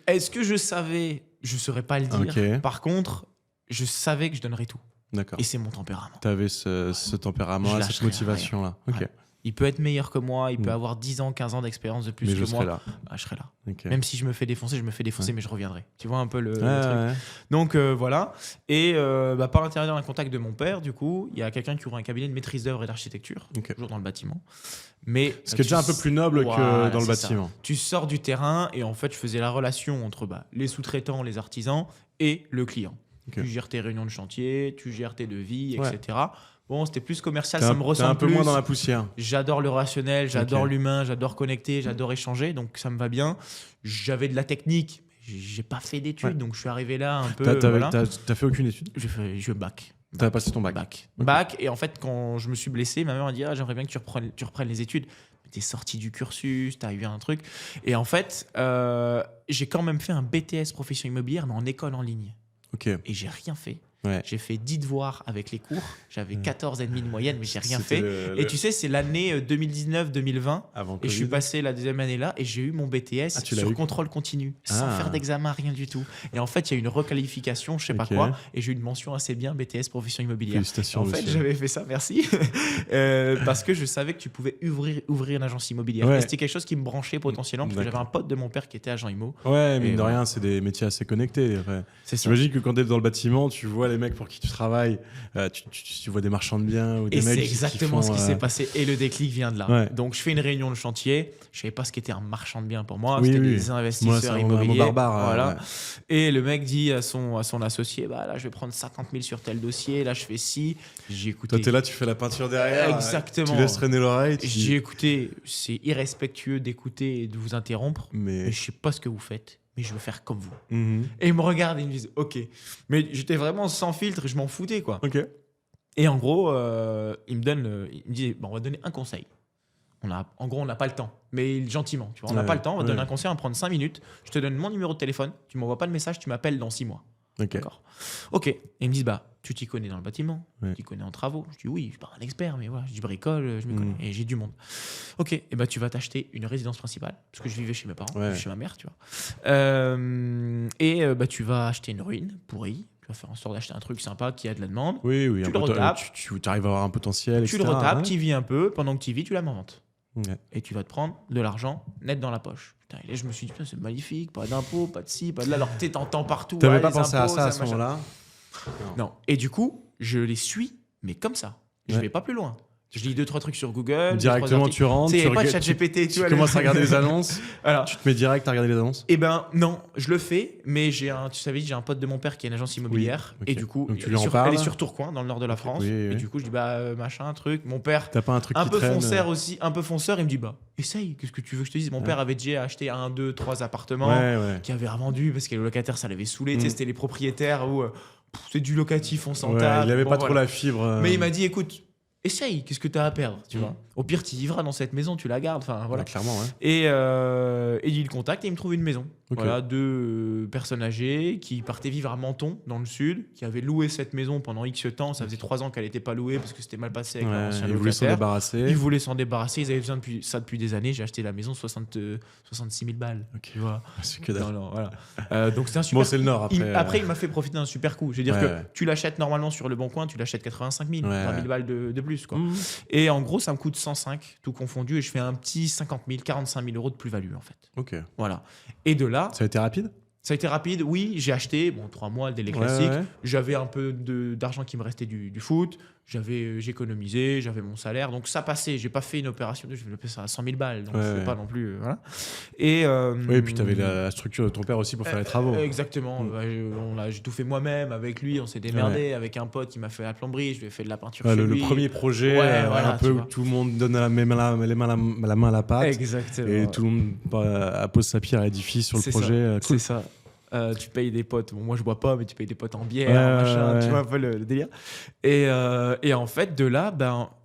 est-ce que je savais? Je saurais pas le dire. Ok. Par contre, je savais que je donnerais tout. D'accord. Et c'est mon tempérament. Tu avais ce tempérament, Je cette lâcherai motivation-là. Ok. Ouais. Il peut être meilleur que moi, il peut Mm. avoir 10 ans, 15 ans d'expérience de plus Mais que je moi. serai là. Ah, je serai là. Ok. Même si je me fais défoncer, mais je reviendrai. Tu vois un peu le Ouais, truc. ouais. Donc voilà. Et par l'intermédiaire d'un contact de mon père, du coup, il y a quelqu'un qui ouvre un cabinet de maîtrise d'œuvre et d'architecture, Ok. toujours dans le bâtiment. Mais Ce qui est déjà un peu plus noble Voilà, que dans le c'est ça. bâtiment. Tu sors du terrain et en fait, je faisais la relation entre les sous-traitants, les artisans et le client. Ok. Tu gères tes réunions de chantier, tu gères tes devis, Ouais. etc. Bon, c'était plus commercial, T'es ça un, me t'es ressemble un peu plus. moins dans la poussière. J'adore le relationnel, j'adore Ok. l'humain, j'adore connecter, j'adore échanger, donc ça me va bien. J'avais de la technique, mais j'ai pas fait d'études, Ouais. donc je suis arrivé là un peu. T'as voilà. fait aucune étude? Je bac. T'as passé ton bac? Ok. Bac, et en fait, quand je me suis blessé, ma mère m'a dit j'aimerais bien que tu reprennes les études. Mais t'es sorti du cursus, t'as eu un truc. Et en fait, j'ai quand même fait un BTS profession immobilière, mais en école en ligne. Ok. Et j'ai rien fait. Ouais. J'ai fait 10 devoirs avec les cours. J'avais 14,5 de moyenne, mais j'ai rien C'était fait. Et tu sais, c'est l'année 2019-2020. avant Et je suis Covid. passé la deuxième année là et j'ai eu mon BTS Ah, tu l'as sur eu contrôle continu, sans Ah. faire d'examen, rien du tout. Et en fait, il y a eu une requalification, je sais pas Ok. quoi, et j'ai eu une mention assez bien BTS profession immobilière. Félicitations. En fait, monsieur. j'avais fait ça, merci, parce que je savais que tu pouvais ouvrir une agence immobilière. Ouais. Et c'était quelque chose qui me branchait potentiellement, parce que j'avais D'accord. un pote de mon père qui était agent immo. Ouais, mine Et de voilà. rien, c'est des métiers assez connectés. Après. C'est ça. J'imagine que quand tu es dans le bâtiment, tu vois les mecs pour qui tu travailles, tu vois des marchands de biens ou des Et mecs c'est qui exactement font, ce qui s'est passé. Et le déclic vient de là. Ouais. Donc, je fais une réunion de chantier. Je savais pas ce qu'était un marchand de biens pour moi. Oui, C'était oui. des Moi, investisseurs c'est un immobiliers. mot barbare. Voilà. Ouais. Et le mec dit à son associé, là, je vais prendre 50 000 sur tel dossier. Là, je fais ci. J'ai écouté. Toi, t'es là, tu fais la peinture derrière. Exactement. Tu laisses traîner l'oreille. tu dis- J'ai écouté. C'est irrespectueux d'écouter et de vous interrompre. Mais Mais. je sais pas ce que vous faites. Mais je veux faire comme vous. Mhm. Et ils me regardent et ils me disent, OK. Mais j'étais vraiment sans filtre. Je m'en foutais, quoi. Ok. Et en gros, il me dit, on va donner un conseil. En gros, on n'a pas le temps, mais gentiment. Tu vois, on n'a Ouais, pas le temps, on va te donner ouais. un conseil, on va prendre 5 minutes. Je te donne mon numéro de téléphone, tu m'envoies pas de message, tu m'appelles dans 6 mois. Ok. D'accord. Ok. Et ils me disent, tu t'y connais dans le bâtiment, Ouais. tu t'y connais en travaux. Je dis, oui, je suis pas un expert, mais voilà, je bricole, je me Mm. connais. Et j'ai du monde. Ok. Et tu vas t'acheter une résidence principale, parce que je vivais chez mes parents, Ouais. chez ma mère, tu vois. Tu vas acheter une ruine pourrie. Tu vas faire en sorte d'acheter un truc sympa qui a de la demande. Oui, oui. Tu un le peu, retapes. tu arrives à avoir un potentiel. Tu le etc., retapes, hein. tu y vis un peu. Pendant que tu y vis, tu la mets en vente. Ouais. Et tu vas te prendre de l'argent net dans la poche. Putain, et là, je me suis dit, putain, c'est magnifique, pas d'impôts, pas de ci, pas de là. Alors que t'entends partout. T'avais ouais, pas les pensé à impôts, ça à ce machin. moment-là? Non. Et du coup, je les suis, mais comme ça. Je Ouais. vais pas plus loin. Je lis 2-3 trucs sur Google. Directement, tu rentres, Tu sais, tu, y a pas de regardes- ChatGPT, tu vois, commences à regarder les annonces, Alors, tu te mets direct à regarder les annonces. eh ben non, je le fais, mais j'ai un pote de mon père qui a une agence immobilière. ok. Et du coup, Donc tu elle lui est en sur- parles. elle est sur Tourcoing, dans le nord de la France. Oui, oui, Et oui. du coup, je dis, machin, truc. Mon père, T'as pas un truc un qui peu traîne fonceur aussi, un peu fonceur, il me dit, essaye, qu'est-ce que tu veux que je te dise? Mon Ouais. père avait déjà acheté 1, 2, 3 appartements Ouais, ouais. qui avait revendu parce que les locataires, ça l'avait saoulé. Tu sais, Mm. c'était les propriétaires où c'est du locatif, on s'en Ouais, tape. il avait Bon, pas trop voilà. la fibre. Mais il m'a dit, écoute, essaye, qu'est-ce que tu as à perdre, tu Mm. vois. Au pire, tu vivras dans cette maison, tu la gardes, enfin voilà. Ouais, clairement, ouais. Et il le contacte et il me trouve une maison. Ok. Voilà, deux personnes âgées qui partaient vivre à Menton, dans le sud, qui avaient loué cette maison pendant X temps. Ça faisait 3 ans qu'elle n'était pas louée parce que c'était mal passé avec leur ancien Ils voulaient s'en locataire. débarrasser. Ils voulaient s'en débarrasser. Ils avaient besoin de ça depuis des années. J'ai acheté la maison 66 000 balles. Ok. Tu vois. C'est que dalle. Non, voilà. Donc c'était un super. Bon, c'est le Nord après. Après, il m'a fait profiter d'un super coup. Je veux dire Ouais, que ouais. tu l'achètes normalement sur le bon coin, tu l'achètes 85 000, Ouais, 20 000 ouais. balles de plus. Quoi. Mmh. Et en gros, ça me coûte 105, tout confondu, et je fais un petit 50 000, 45 000 euros de plus-value en fait. Ok. Voilà. Et de là, Ça a été rapide? ça a été rapide. Oui, j'ai acheté, 3 mois, le délai classique. Ouais. J'avais un peu d'argent qui me restait du foot. J'économisais, j'avais mon salaire. Donc ça passait. J'ai pas fait une opération. Je vais ça à 100 000 balles. Donc je fais pas non plus. Voilà. Et, Oui, et puis tu avais la structure de ton père aussi pour faire les travaux. Exactement. J'ai tout fait moi-même avec lui. On s'est démerdé avec un pote qui m'a fait la plomberie. Je lui ai fait de la peinture chez Le lui. premier projet, voilà, un peu où tout le monde donne la main à la pâte. Exactement. Et tout le monde pose sa pierre à l'édifice sur le C'est projet. ça, Cool. c'est ça. Tu payes des potes. Bon, moi, je bois pas, mais tu payes des potes en bière, Ouais, machin. ouais. Tu vois un peu le délire. Et en fait, de là,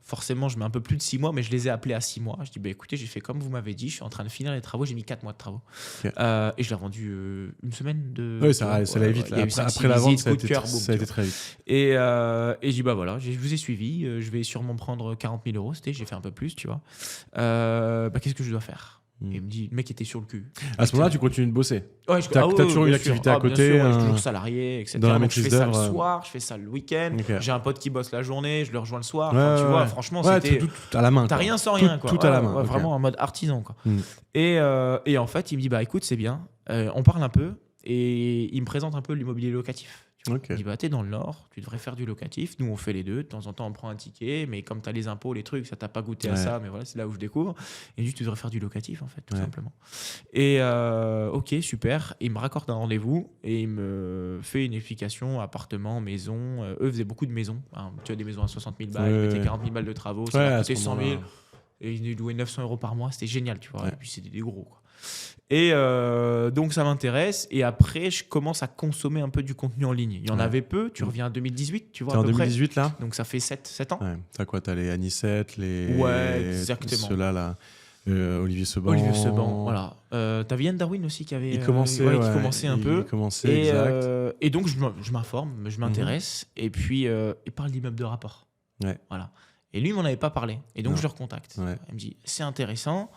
forcément, je mets un peu plus de 6 mois, mais je les ai appelés à 6 mois. Je dis, écoutez, j'ai fait comme vous m'avez dit, je suis en train de finir les travaux. J'ai mis 4 mois de travaux. Ok. Et je l'ai revendu une semaine de. Oui, ça allait vite. Il y a eu 5-6 Après la vente, visites, ça a coup de cœur, boum, été tu vois. très vite. Et je dis, voilà, je vous ai suivi. Je vais sûrement prendre 40 000 euros. J'ai fait un peu plus, tu vois. Qu'est-ce que je dois faire? Et il me dit, le mec était sur le cul. À ce moment-là, tu continues de bosser. Ouais, T'as toujours une bien activité sûr. à côté, Bien sûr, je suis un- toujours salarié, etc. dans la Donc je maîtrise fais ça le d'œuvre. soir, je fais ça le week-end. Ok. J'ai un pote qui bosse la journée, je le rejoins le soir. Ouais, Enfin, tu ouais, vois, ouais. franchement, Ouais, c'était. tout à la main. T'as quoi. rien sans rien, quoi. Tout à la Ouais, main. ouais, ok. Vraiment en mode artisan, quoi. Mm. Et en fait, il me dit, écoute, c'est bien. On parle un peu. Et il me présente un peu l'immobilier locatif. Tu vois. Ok. Il dit, t'es dans le Nord, tu devrais faire du locatif. Nous, on fait les deux. De temps en temps, on prend un ticket. Mais comme t'as les impôts, les trucs, ça t'a pas goûté à Ouais. ça. Mais voilà, c'est là où je découvre. Et il me dit, tu devrais faire du locatif, en fait, tout Ouais. simplement. Et ok, super. Il me raccorde un rendez-vous et il me fait une explication appartement, maison. Eux faisaient beaucoup de maisons. Hein. Tu as des maisons à 60 000 balles, Ouais, ils mettaient ouais. 40 000 balles de travaux, ça Ouais, leur à coûtait ce 100 000. moment-là. Et ils nous louaient 900 euros par mois. C'était génial, tu vois. Ouais. Et puis c'était des gros, quoi. Et donc ça m'intéresse. Et après, je commence à consommer un peu du contenu en ligne. Il y en Ouais. avait peu. Tu reviens en 2018, tu vois. T'es À en peu près. 2018 là? Donc ça fait 7 ans. Ouais. T'as quoi? T'as les Anicette, les. Ouais, exactement. Ceux-là, là. Olivier Seban. Olivier Seban, voilà. T'avais Yann Darwin aussi qui avait. Il commençait, qui commençait un peu. Il commençait, exact. Et donc, je m'informe, je m'intéresse. Et puis, il parle d'immeubles de rapport. Ouais. Voilà. Et lui, il m'en avait pas parlé. Et donc, Non. je le recontacte. Ouais. Il me dit, c'est intéressant,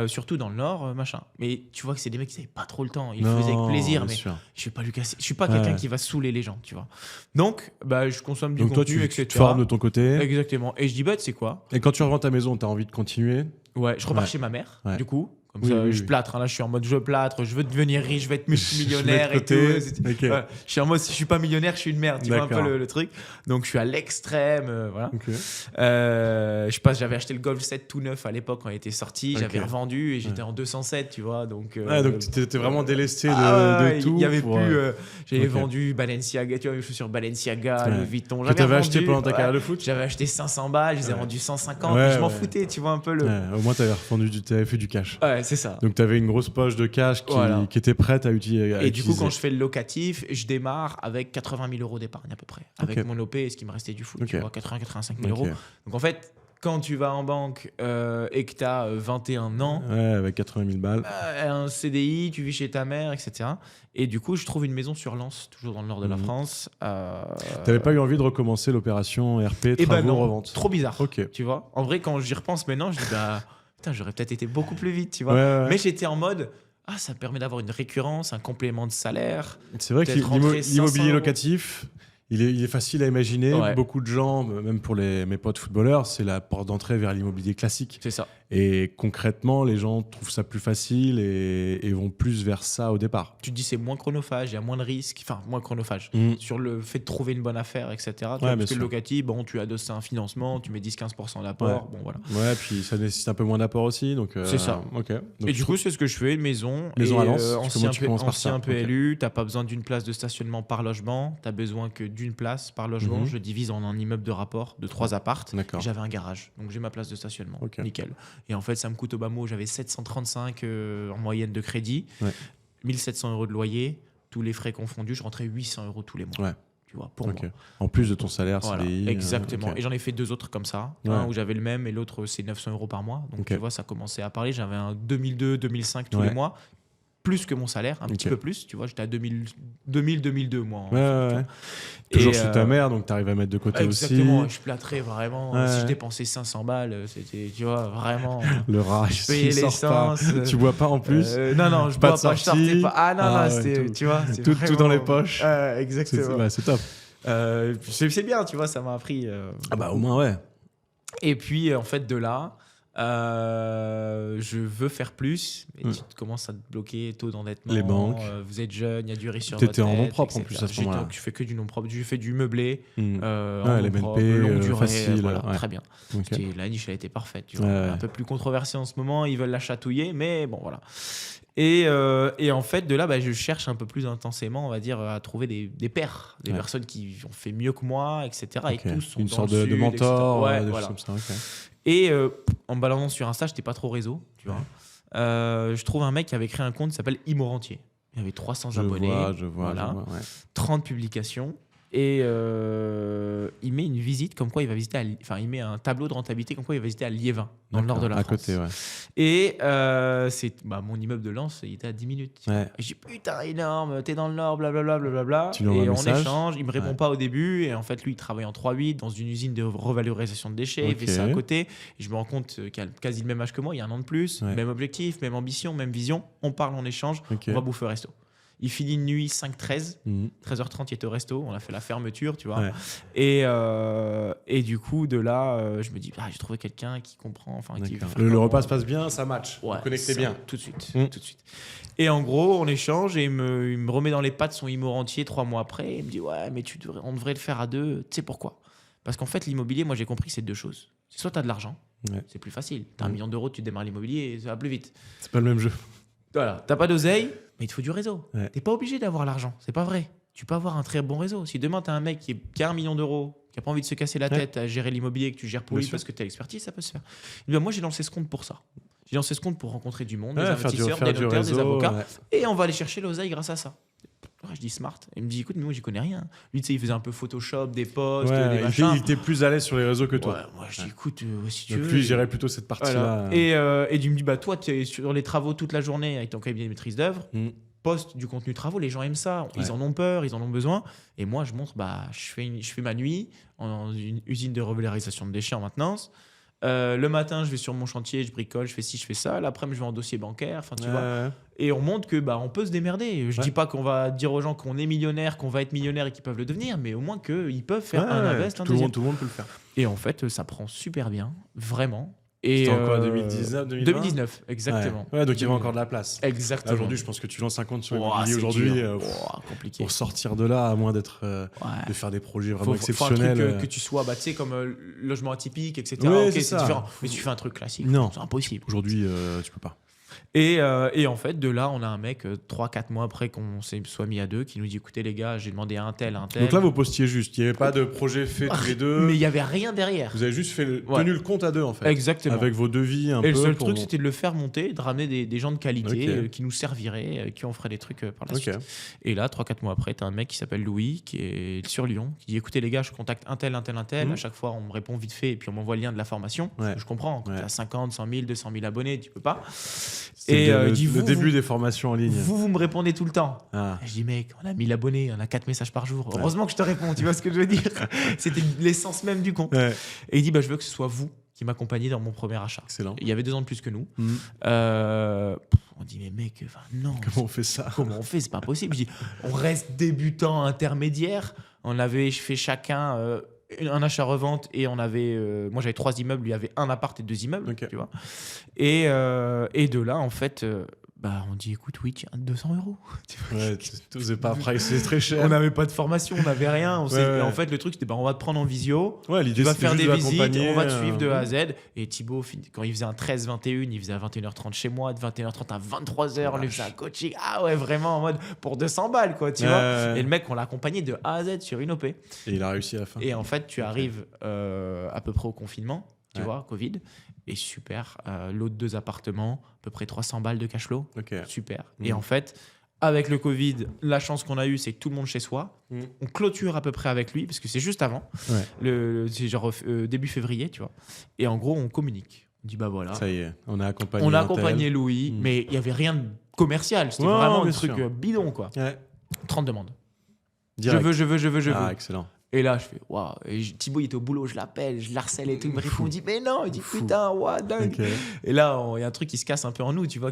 surtout dans le Nord, machin. Mais tu vois que c'est des mecs qui n'avaient pas trop le temps. Ils le faisaient avec plaisir, bien mais sûr. je vais pas lui casser. Je suis pas Ouais. quelqu'un qui va saouler les gens, tu vois. Donc, je consomme du Donc toi, contenu, tu etc. te formes de ton côté. Exactement. Et je dis, tu sais quoi? Et quand tu revends ta maison, t'as envie de continuer? Ouais, je repars Ouais. chez ma mère, Ouais. du coup. Comme Oui, ça, oui, je oui. plâtre. Hein, là, je suis en mode je plâtre, je veux devenir riche, je veux être Je multimillionnaire mets et de tout. côté. C'est- Ok. ouais, je suis en mode si je suis pas millionnaire, je suis une merde. Tu vois un peu D'accord. le truc. Donc, je suis à l'extrême. Voilà. Ok. J'avais acheté le Golf 7 tout neuf à l'époque quand il était sorti. J'avais Ok. revendu et j'étais en 207, tu vois. Donc, Donc t'étais vraiment délesté ouais, de tout. il y avait pour, plus. J'avais ok. vendu Balenciaga, tu vois, les chaussures Balenciaga, Ouais. Louis Vuitton. Que J'avais t'avais revendu, acheté pendant ta ouais. carrière de foot? J'avais acheté 500 balles, je les ai Ouais. vendus 150. Ouais, mais je m'en ouais. foutais, tu vois un peu le. Ouais, au moins, t'avais fait du cash. Ouais, c'est ça. Donc, t'avais une grosse poche de cash Voilà. qui était prête à utiliser. Et du coup, quand je fais le locatif, je démarre avec 80 000 euros d'épargne à peu près. Avec Ok. mon OP et ce qui me restait du foot, Ok. tu vois, 80-85 000 Ok. euros. Donc en fait, quand tu vas en banque et que tu as 21 ans, Ouais, avec 80 000 balles. un CDI, tu vis chez ta mère, etc. Et du coup, je trouve une maison sur Lens, toujours dans le nord de la Mhm. France. T'avais pas eu envie de recommencer l'opération RP, Eh ben travaux, non, revente? trop bizarre. Ok. Tu vois, en vrai, quand j'y repense maintenant, je dis putain, j'aurais peut-être été beaucoup plus vite, tu vois. Ouais, ouais. Mais j'étais en mode ça me permet d'avoir une récurrence, un complément de salaire. C'est vrai que peut-être rentrer 500 l'immobilier euros. locatif, il est facile à imaginer. Ouais. Beaucoup de gens, même pour mes potes footballeurs, c'est la porte d'entrée vers l'immobilier classique. C'est ça. Et concrètement, les gens trouvent ça plus facile et vont plus vers ça au départ. Tu te dis c'est moins chronophage, il y a moins de risques, enfin moins chronophage Mhm. sur le fait de trouver une bonne affaire, etc. Tu vois, bien parce que sûr. le locatif, bon, tu adosses un financement, tu mets 10-15% d'apport, bon voilà. Ouais, puis ça nécessite un peu moins d'apport aussi. Donc, C'est ça. Ok. Donc, Et du coup, c'est ce que je fais, une maison. Maison et, à Lens, tu commences par ancien ça. PLU, t'as pas besoin d'une place de stationnement par logement, t'as besoin que d'une place par logement. Mhm. Je divise en un immeuble de rapport de 3 appartes. D'accord. J'avais un garage, donc j'ai ma place de stationnement, Ok. nickel. Et en fait, ça me coûte au bas mot, j'avais 735 en moyenne de crédit, Ouais. 1700 euros de loyer, tous les frais confondus, je rentrais 800 euros tous les mois. Ouais. Tu vois, pour Ok. moi. En plus de ton salaire, Voilà, CDI. exactement. ok. Et j'en ai fait 2 autres comme ça, Ouais. un où j'avais le même et l'autre c'est 900 euros par mois. Donc Ok. tu vois, ça commençait à parler. J'avais un 2002, 2005 tous Ouais. les mois. plus que mon salaire, un petit peu plus. Tu vois, j'étais à 2002 moi. Ouais. Toujours Et, chez ta mère, donc tu arrives à mettre de côté exactement, aussi. je plâtrais vraiment. Ouais. Si je dépensais 500 balles, c'était, tu vois, vraiment. Le rat, Je payais il sort pas. l'essence. Tu bois pas en plus. Non, je Pas bois de pas, je sortais sortie. pas. Ah non, Ah ouais, c'était, tout. tu vois, c'est Tout vraiment... dans les poches. Exactement. C'est top. C'est bien, tu vois, ça m'a appris. Ah bah au moins, ouais. Et puis, en fait, de là, je veux faire plus. Et tu commences à te bloquer, taux d'endettement. Les banques. Vous êtes jeune, il y a du risque sur T'étais votre en nom tête, propre en etc. plus à ce moment-là. Je fais que du nom propre. Je fais du meublé. En les nom propre, MNP, longue durée, facile. voilà, Ouais. très bien. Ok. La niche, elle a été parfaite. Tu vois. Ouais. Un peu plus controversée en ce moment. Ils veulent la chatouiller, mais bon, voilà. Et en fait, de là, je cherche un peu plus intensément, on va dire, à trouver des pairs, des personnes qui ont fait mieux que moi, etc. Ok. Et tous sont Une dans sorte le de sud, mentor, etc. Ouais, des voilà. choses comme ça. Ok. Et en me baladant sur Insta, j'étais pas trop réseau, tu vois. Je trouve un mec qui avait créé un compte qui s'appelle Immorantier. Il avait 300 abonnés, Je vois, ouais. 30 publications. Et il met une visite comme quoi il va visiter il met un tableau de rentabilité comme quoi il va visiter à Liévin, dans le nord de la France. À côté, ouais. Et mon immeuble de Lens, il était à 10 minutes. Ouais. Et je dis putain, énorme, t'es dans le nord, blablabla. Tu lui envoies Et un on message. échange, il me répond pas au début. Et en fait, lui, il travaille en 3-8 dans une usine de revalorisation de déchets. Il fait ça à côté. Et je me rends compte qu'il a quasi le même âge que moi, il y a un an de plus. Ouais. Même objectif, même ambition, même vision. On parle, on échange, Ok. on va bouffer au resto. Il finit une nuit 5-13. Mhm. 13h30, il était au resto. On a fait la fermeture, tu vois. Ouais. Et du coup, de là, je me dis, j'ai trouvé quelqu'un qui comprend. Qui D'accord. veut faire Le comme repas moi. se passe bien, ça match. Ouais, Vous connectez ça, bien. tout de suite, Mm. tout de suite. Et en gros, on échange et il me remet dans les pattes son Immorantier 3 mois après. Il me dit, ouais, mais on devrait le faire à deux. Tu sais pourquoi? Parce qu'en fait, l'immobilier, moi, j'ai compris que c'est deux choses. C'est soit tu as de l'argent, c'est plus facile. Tu as 1 million d'euros, tu démarres l'immobilier et ça va plus vite. C'est pas le même jeu. Voilà, t'as pas d'oseille, mais il te faut du réseau. Ouais. T'es pas obligé d'avoir l'argent, c'est pas vrai. Tu peux avoir un très bon réseau. Si demain, tu as un mec qui a 1 million d'euros, qui a pas envie de se casser la tête à gérer l'immobilier, que tu gères pour Bien lui sûr. parce que tu as l'expertise, ça peut se faire. Et bien, moi, j'ai lancé ce compte pour ça. J'ai lancé ce compte pour rencontrer du monde, des investisseurs, des notaires, des avocats. Et on va aller chercher l'oseille grâce à ça. Je dis smart. Il me dit, écoute, mais moi, j'y connais rien. Lui, tu sais, il faisait un peu Photoshop, des posts, des machins. Il était plus à l'aise sur les réseaux que toi. Ouais, moi, je dis, écoute, si tu Donc veux. lui, il gérait plutôt cette partie-là. Voilà. Et il me dit, toi, tu es sur les travaux toute la journée avec ton cabinet de maîtrise d'œuvre. Poste du contenu travaux, les gens aiment ça, ils en ont peur, ils en ont besoin. Et moi, je montre, je fais ma nuit en une usine de revalorisation de déchets en maintenance. Le matin, je vais sur mon chantier, je bricole, je fais ci, je fais ça. L'après-midi, je vais en dossier bancaire. Enfin, tu vois. Et on montre que on peut se démerder. Je dis pas qu'on va dire aux gens qu'on est millionnaire, qu'on va être millionnaire et qu'ils peuvent le devenir, mais au moins qu'ils peuvent faire un invest, un deuxième. Tout le monde peut le faire. Et en fait, ça prend super bien, vraiment. C'était encore 2019, 2020 2019, exactement. Ouais, donc il y avait encore de la place. Exactement. Là, aujourd'hui, je pense que tu lances un compte sur l'immobilier c'est aujourd'hui. dur. Compliqué. Pour sortir de là, à moins d'être de faire des projets vraiment exceptionnels. Faut un truc que tu sois, tu sais, comme logement atypique, etc. Ouais, ok, c'est c'est ça. différent. Mais si tu fais un truc classique, Non. c'est impossible. Aujourd'hui, tu peux pas. Et en fait, de là, on a un mec, 3-4 mois après qu'on s'est soit mis à deux, qui nous dit, écoutez les gars, j'ai demandé à un tel. Donc là, vous postiez juste. Il n'y avait pas de projet fait tous les deux. Mais il n'y avait rien derrière. Vous avez juste tenu le compte à deux, en fait. Exactement. Avec vos devis un peu. Et le seul truc, c'était de le faire monter, de ramener des gens de qualité Ok. qui nous serviraient, qui en feraient des trucs par la Ok. suite. Et là, 3-4 mois après, tu as un mec qui s'appelle Louis, qui est sur Lyon, qui dit, écoutez les gars, je contacte un tel. À chaque fois, on me répond vite fait et puis on m'envoie le lien de la formation. Ouais. Je comprends. Quand tu as 50, 100 000, 200 000 abonnés, tu peux pas. Et il dit, le début des formations en ligne. Vous me répondez tout le temps. Ah. Et je dis, mec, on a 1000 abonnés, on a 4 messages par jour. Heureusement que je te réponds, tu vois ce que je veux dire. C'était l'essence même du compte. Ouais. Et il dit, je veux que ce soit vous qui m'accompagnez dans mon premier achat. Excellent. Il y avait 2 ans de plus que nous. On dit, mais mec, non. Comment on fait ça? Comment on fait? C'est pas possible. Je dis, on reste débutant, intermédiaire. On avait fait chacun un achat-revente et on avait. Moi, j'avais 3 immeubles, lui avait un appart et 2 immeubles. Ok. Tu vois. Et de là, en fait. On dit, écoute, oui, tiens, 200 €. Ouais, tu n'osais pas pricer, c'est très cher. On n'avait pas de formation, on n'avait rien. Ouais. En fait, le truc, c'était on va te prendre en visio. Ouais, Tu l'idée, vas c'était faire juste des de visites, l'accompagner, on va te suivre de A à Z. Et Thibaut, quand il faisait un 13-21, il faisait à 21h30 chez moi, de 21h30 à 23h, on lui faisait un coaching. Ah ouais, vraiment en mode pour 200 balles, quoi, tu vois. Et le mec, on l'a accompagné de A à Z sur une OP. Et il a réussi à la fin. Et en fait, tu arrives à peu près au confinement, tu vois, Covid. Et super, lot de 2 appartements, à peu près 300 balles de cash flow. Ok. Super. Et en fait, avec le Covid, la chance qu'on a eue, c'est que tout le monde chez soi. On clôture à peu près avec lui, parce que c'est juste avant. Ouais. C'est genre début février, tu vois. Et en gros, on communique. On dit, voilà. Ça y est, on a accompagné. On a accompagné Louis, mais il n'y avait rien commercial, c'était Ouais, vraiment un bien truc sûr. bidon, quoi. Ouais. 30 demandes. Direct. Je veux. Ah, excellent. Et là, je fais waouh. Et Thibaut, il était au boulot, je l'appelle, je l'harcèle et tout. Il me répond, il dit mais non. Il dit Fou. putain, waouh, dingue. Ok. Et là, il y a un truc qui se casse un peu en nous, tu vois,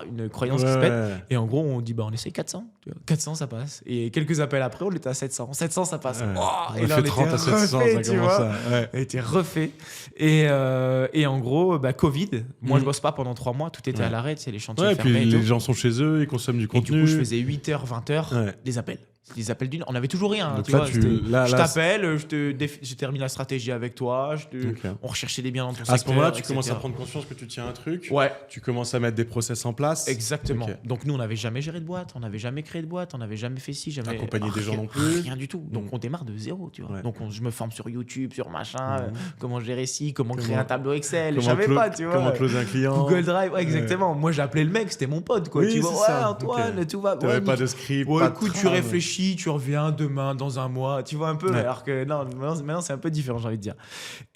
une croyance qui se pète. Et en gros, on dit on essaye 400. Tu vois. 400, ça passe. Et quelques appels après, on était à 700. 700, ça passe. Ouais. Wow. On Et a là, fait on 30 était à 700, refait, ça tu commence vois. à... Ouais. On était refait. Et en gros, Covid. Moi, je bosse pas pendant 3 mois. Tout était à l'arrêt. Les chantiers Ouais, et puis fermés. Et les tout. gens sont chez eux, ils consomment du Et contenu. du coup, je faisais 8h, 20h, Ouais. des appels. Des appels d'une. On avait toujours rien. Donc Tu là, vois, je là, t'appelle, je termine la stratégie avec toi. Ok. On recherchait des biens dans ton à secteur. ce moment-là, tu etc. commences à prendre conscience que tu tiens un truc. Ouais, Tu commences à mettre des process en place. exactement. Ok. Donc nous, on n'avait jamais géré de boîte, on n'avait jamais créé de boîte, on n'avait jamais fait ci, jamais Accompagner des gens non plus. Rien du tout. Donc Mm. on démarre de zéro, tu vois. Ouais. Donc je me forme sur YouTube, sur machin, Mhm. comment gérer ci, comment créer Comment- un tableau Excel. Je Comment savais clo- pas, tu vois. Comment closer un client. Google Drive, ouais, exactement. Moi, j'ai appelé le mec, c'était mon pote, quoi. Oui, Tu vois, c'est ouais, ça. Antoine, Ok. tout va. T'avais Ouais, pas nickel. de script. Ouais, pas de écoute, tu trame. réfléchis, tu reviens demain dans un mois, tu vois un peu. Ouais. Alors que non, maintenant c'est un peu différent, j'ai envie de dire.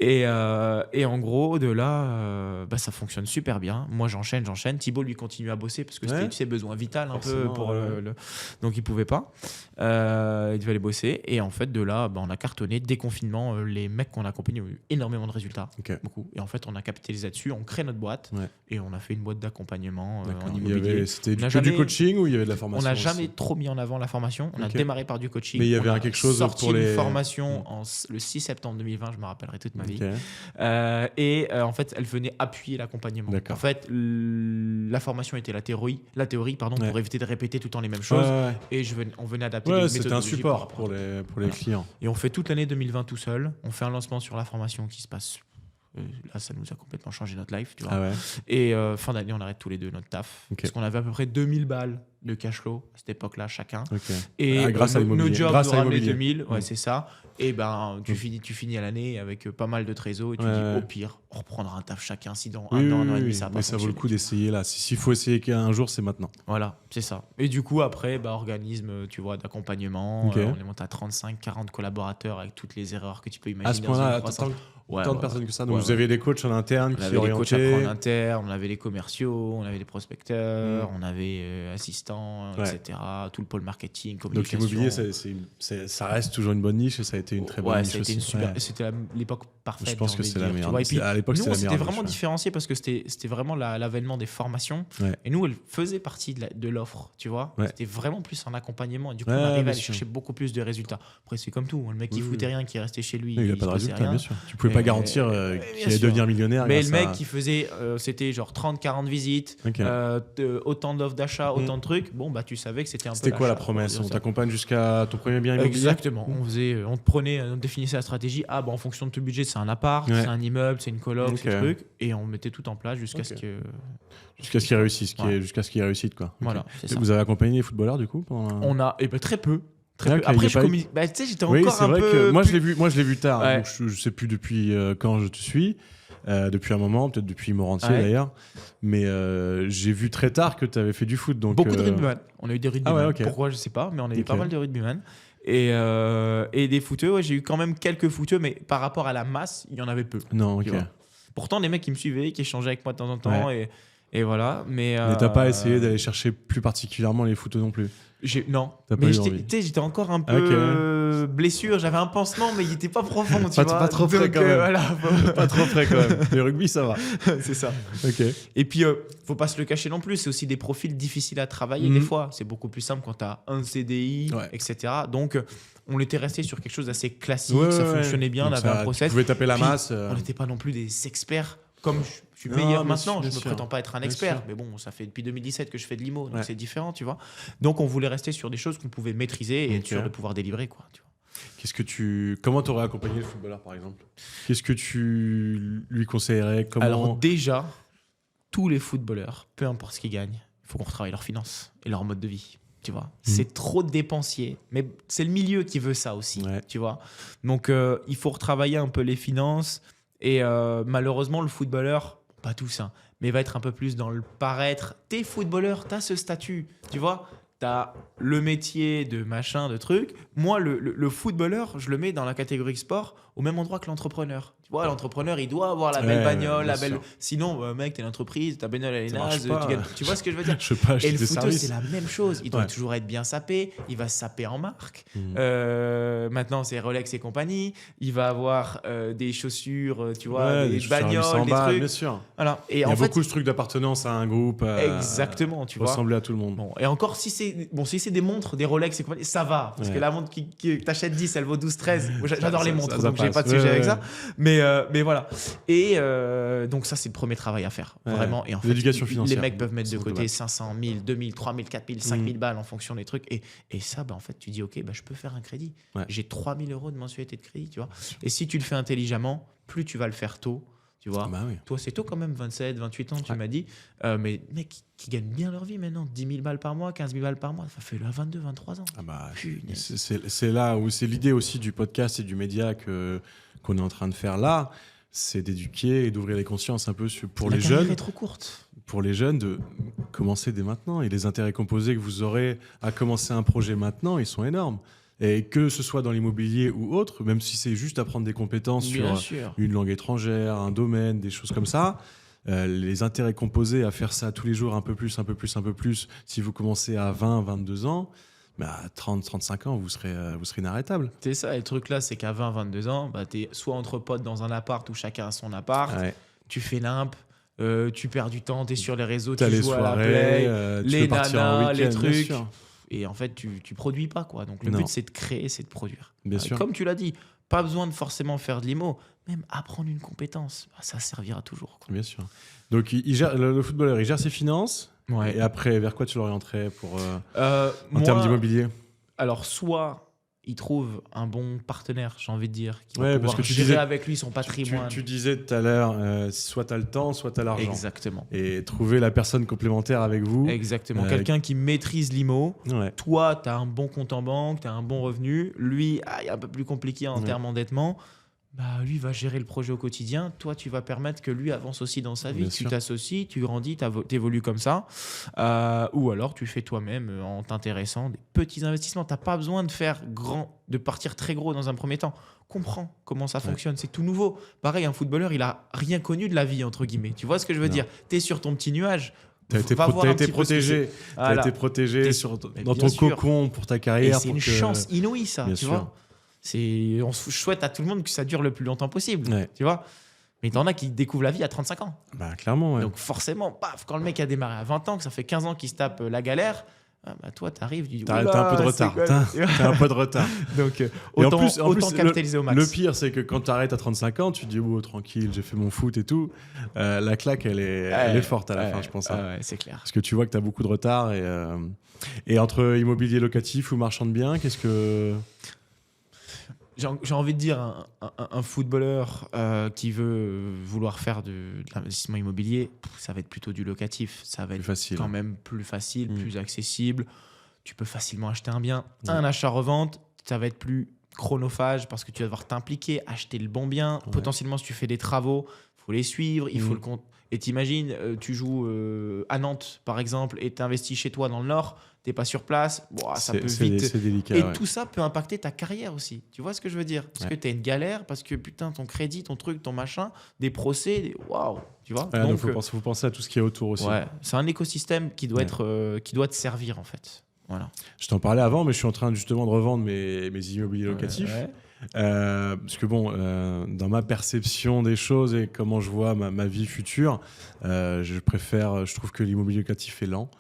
Et en gros, de là, ça fonctionne super bien. Moi, j'enchaîne. Thibaut, lui, continue à bosser parce que c'était, Ouais. tu sais, besoin vital un peu Forcément, pour ouais. donc il pouvait pas. Il devait aller bosser. Et en fait, de là, on a cartonné. Déconfinement, les mecs qu'on a accompagnés ont eu énormément de résultats. Ok. Beaucoup. Et en fait, on a capitalisé là-dessus. On crée notre boîte Ouais. et on a fait une boîte d'accompagnement D'accord. en Il y immobilier. avait- C'était On que a du jamais- coaching ou il y avait de la On formation n'a aussi jamais trop mis en avant la formation. On a Ok. démarré par du coaching. Mais il y avait On a quelque chose sorti pour les- une formation le 6 septembre 2020, je me rappellerai toute ma vie. Ok. En fait, elle venait appuyer l'accompagnement. D'accord. En fait, la formation était la théorie pour Ouais. éviter de répéter tout le temps les mêmes choses. Ouais, Et on venait adapter ouais, des c'était un méthodologies support par rapport pour à- les Voilà. clients. Et on fait toute l'année 2020 tout seul. On fait un lancement sur la formation qui se passe. Là, ça nous a complètement changé notre life, tu vois. Ah ouais. Et fin d'année, on arrête tous les deux notre taf. Ok. Parce qu'on avait à peu près 2000 balles de cash flow à cette époque-là, chacun. Ok. Et Grâce à nos l'immobilier. jobs Grâce nous à ramenaient l'immobilier. 2000, ouais, Mm. c'est ça. Et tu Mm. finis à l'année avec pas mal de trésor et tu Ouais, dis ouais. au pire, on reprendra un taf chacun si dans Oui, un an et oui, demi oui. ça a pas Mais ça vaut le fonctionné. coup d'essayer là. S'il faut essayer qu'un jour, c'est maintenant. Voilà, c'est ça. Et du coup, après, organisme, tu vois, d'accompagnement. Ok. On est monté à 35, 40 collaborateurs avec toutes les erreurs que tu peux imaginer. À ce dans point-là, une croissance. Ouais, tant de ouais, personnes que ça. Donc ouais, vous ouais. aviez des coachs en interne On qui avait les coachs après en orientaient. interne, on avait les commerciaux, on avait les prospecteurs, Mm. on avait assistants, Ouais. etc. Tout le pôle marketing, Donc communication. l'immobilier, ça reste toujours une bonne niche et ça a été une très bonne Ouais, niche ça a été aussi. une super. Ouais. C'était l'époque parfaite. Je pense j'ai que envie c'est de la dire, tu meilleure. vois. Et puis, À l'époque, nous, c'était on la s'était meilleure vraiment niche, ouais. différencié parce que c'était vraiment l'avènement des formations. Ouais. Et nous, elle faisait partie de l'offre, tu vois. Ouais. C'était vraiment plus un accompagnement. Et du coup, Ouais, on arrivait à bien aller sûr. chercher beaucoup plus de résultats. Après, c'est comme tout. Le mec qui Oui, foutait oui. rien, qui restait chez lui, Il n'a il pas de se passait résultat, rien. bien sûr. Tu pouvais pas Et- garantir bien qu'il allait sûr. devenir millionnaire. Mais grâce le mec à- qui faisait, c'était genre 30-40 visites, Ok. autant d'offres d'achat, autant de trucs, bon, tu savais que c'était un peu. C'était quoi la l'achat, promesse? pour On dire ça. t'accompagne jusqu'à ton premier bien immobilier? Exactement. On te prenait, on définissait la stratégie. En fonction de ton budget, c'est un appart, Ouais. c'est un immeuble, c'est une coloc, Ok. c'est un truc. Et on mettait tout en place jusqu'à ce Ok. que. Jusqu'à ce qu'il réussisse, Ouais. jusqu'à ce qu'il réussisse, quoi. Ok. Voilà, c'est ça. Vous avez accompagné les footballeurs, du coup, pendant... On a. Très peu. Très Ah, peu. ok, il y Après, a je pas eu- communique. Tu sais, j'étais Oui, encore c'est un vrai peu. que moi, plus- je l'ai vu tard. Ouais. Donc je sais plus depuis quand je te suis. Depuis un moment, peut-être depuis Morantier Ouais. d'ailleurs. Mais j'ai vu très tard que tu avais fait du foot. Donc, Beaucoup de rugbyman. On a eu des rugbyman. Ah ouais, ok. Pourquoi, je sais pas, mais on a eu Ok. pas mal de rugbyman. Et des footeux, ouais, j'ai eu quand même quelques footeux, mais par rapport à la masse, il y en avait peu. Non, ok. Tu vois. Pourtant, des mecs qui me suivaient, qui échangeaient avec moi de temps en temps, et voilà. Mais t'as pas essayé d'aller chercher plus particulièrement les footeux non plus? Non, T'as pas mais eu envie. j'étais encore un peu blessure. J'avais un pansement, mais il était pas profond, tu vois. Pas trop frais Donc, quand même. voilà, Pas trop frais quand même. Le rugby, ça va. c'est ça. Ok. Et puis, faut pas se le cacher non plus. C'est aussi des profils difficiles à travailler Mhm. des fois. C'est beaucoup plus simple quand tu as un CDI, Ouais. etc. Donc, on était resté sur quelque chose d'assez classique. Ouais, ça ouais. fonctionnait bien. Donc on avait un tu process. pouvais taper la Puis, masse. On n'était pas non plus des experts. Comme je suis Non, meilleur bien maintenant, sûr, je bien me sûr. prétends pas être un Bien expert, sûr. mais bon, ça fait depuis 2017 que je fais de l'IMO, donc Ouais. c'est différent, tu vois. Donc on voulait rester sur des choses qu'on pouvait maîtriser et être Ok. sûr de pouvoir délivrer, quoi. Tu vois. Comment t'aurais accompagné le footballeur, par exemple? Qu'est-ce que tu lui conseillerais? Comment... Alors déjà, tous les footballeurs, peu importe ce qu'ils gagnent, il faut qu'on retravaille leurs finances et leur mode de vie. Tu vois, c'est trop dépensier, mais c'est le milieu qui veut ça aussi. Ouais. Tu vois, donc il faut retravailler un peu les finances et malheureusement le footballeur, pas tous, hein, mais va être un peu plus dans le paraître. T'es footballeur, t'as ce statut, tu vois. T'as le métier de machin, de truc. Moi, le footballeur, je le mets dans la catégorie sport au même endroit que l'entrepreneur. Tu vois, l'entrepreneur, il doit avoir la belle bagnole, bien la belle. sûr. Sinon, mec, t'es l'entreprise, ta bagnole elle est Ça marche naze. pas. Tu vois ce que je veux dire? Je peux pas Et acheter le des footeux, services. c'est la même chose. Il doit Ouais. toujours être bien sapé. Il va se saper en marque. Mhm. Maintenant, c'est Rolex et compagnie. Il va avoir des chaussures, tu vois, Ouais, des chaussures à 800 bagnoles, des balles, trucs. bien sûr. Voilà. Et Il y en a fait, beaucoup ce truc d'appartenance à un groupe. exactement, tu vois. Ressembler à tout le monde. Bon, et encore, si c'est des montres, des Rolex et compagnie, ça va. Parce Ouais. que la montre que t'achètes 10, elle vaut 12, 13. Moi, j'adore les montres, ça donc j'ai passe. pas de sujet avec Ouais. ça. Mais voilà. Et donc, ça, c'est le premier travail à faire. Ouais. Vraiment. Et en fait, L'éducation financière, les mecs peuvent mettre de c'est côté global. 500, 1000, 2000, 3000, 4000, 5000 balles en fonction des trucs. Et ça, en fait, tu dis, OK, je peux faire un crédit. Ouais. J'ai 3000 € de mensualité de crédit, tu vois. Et si tu le fais intelligemment, plus tu vas le faire tôt, tu vois. Bah oui. Toi, c'est tôt quand même, 27, 28 ans, tu Ouais. m'as dit. Mais mec, qui gagnent bien leur vie maintenant, 10 000 balles par mois, 15 000 balles par mois, ça fait 22, 23 ans. Ah bah, Punaise. c'est là où c'est l'idée aussi du podcast et du média qu'on est en train de faire là, c'est d'éduquer et d'ouvrir les consciences un peu pour La les carrière jeunes. est trop courte. Pour les jeunes, de commencer dès maintenant. Et les intérêts composés que vous aurez à commencer un projet maintenant, ils sont énormes. Et que ce soit dans l'immobilier ou autre, même si c'est juste apprendre des compétences Bien sur sûr. une langue étrangère, un domaine, des choses comme ça, les intérêts composés à faire ça tous les jours, un peu plus, si vous commencez à 20, 22 ans, à 30, 35 ans, vous serez inarrêtable. C'est ça, et le truc là, c'est qu'à 20, 22 ans, t'es soit entre potes dans un appart où chacun a son appart, Ouais. tu fais limp, tu perds du temps, t'es sur les réseaux, T'as tu les joues à la soirées, play, tu les peux partir en nanas, les week-end, bien trucs. sûr. Et en fait, tu produis pas, quoi. Donc le Non. but, c'est de créer, c'est de produire. Bien sûr. Comme tu l'as dit, pas besoin de forcément faire de l'IMO, même apprendre une compétence, ça servira toujours, quoi. Bien sûr. Donc le footballeur, il gère ses finances. Ouais. Et après, vers quoi tu l'orienterais en Moi, termes d'immobilier? alors, soit il trouve un bon partenaire, j'ai envie de dire, qui Ouais, va parce pouvoir que tu gérer disais- avec lui son patrimoine. Tu disais tout à l'heure, soit tu as le temps, soit tu as l'argent. Exactement. Et trouver la personne complémentaire avec vous. Exactement. Euh, Quelqu'un qui maîtrise l'IMO. Ouais. Toi, tu as un bon compte en banque, tu as un bon revenu. Lui, il est un peu plus compliqué en Ouais. termes d'endettement. Lui va gérer le projet au quotidien. Toi, tu vas permettre que lui avance aussi dans sa vie. Bien Tu sûr. t'associes, tu grandis, tu évolues comme ça. Ou alors, tu fais toi-même en t'intéressant des petits investissements. Tu n'as pas besoin de faire grand, de partir très gros dans un premier temps. Comprends comment ça fonctionne. C'est tout nouveau. Pareil, un footballeur, il a rien connu de la vie, entre guillemets. Tu vois ce que je veux Non. dire? Tu es sur ton petit nuage. Tu as été, Va voir un petit peu ce que protégé. c'est. T'as Voilà. été protégé T'es- dans bien ton sûr. cocon pour ta Et carrière. c'est pour une que- chance inouïe, ça, Bien tu sûr. vois. Je souhaite à tout le monde que ça dure le plus longtemps possible, Ouais. tu vois. Mais t'en as qui découvrent la vie à 35 ans. Clairement, ouais. Donc forcément, paf, quand le mec a démarré à 20 ans, que ça fait 15 ans qu'il se tape la galère, toi, t'arrives, tu dis, T'as oula, un peu de c'est retard. quoi, T'as tu vois. t'as un peu de retard. Donc Et autant, en plus, capitaliser au max. Le pire, c'est que quand tu arrêtes à 35 ans, tu te dis, oh, tranquille, j'ai fait mon foot et tout. La claque, elle est forte à la fin, je pense. Hein. Ouais, c'est clair. Parce que tu vois que tu as beaucoup de retard. Et entre immobilier locatif ou marchand de biens, qu'est-ce que. J'ai envie de dire, un footballeur qui veut vouloir faire de l'investissement immobilier, ça va être plutôt du locatif. Ça va Plus être facile. quand même plus facile, plus accessible. Tu peux facilement acheter un bien. Mm. Un achat-revente, ça va être plus chronophage parce que tu vas devoir t'impliquer, acheter le bon bien. Ouais. Potentiellement, si tu fais des travaux, il faut les suivre, il faut le compte. Et t'imagines, tu joues à Nantes, par exemple, et t'investis chez toi dans le Nord, t'es pas sur place, ça peut vite... C'est délicat. Et ouais. tout ça peut impacter ta carrière aussi. Tu vois ce que je veux dire? Parce que tu as une galère, parce que putain, ton crédit, ton truc, ton machin, des procès, waouh, tu vois? Ouais, donc, Donc, faut penser à tout ce qui est autour aussi. ouais, c'est un écosystème qui doit Ouais. être, qui doit te servir en fait. Voilà. Je t'en parlais avant, mais je suis en train justement de revendre mes immobiliers locatifs. Ouais. Parce que dans ma perception des choses et comment je vois ma vie future, je trouve que l'immobilier locatif est lent.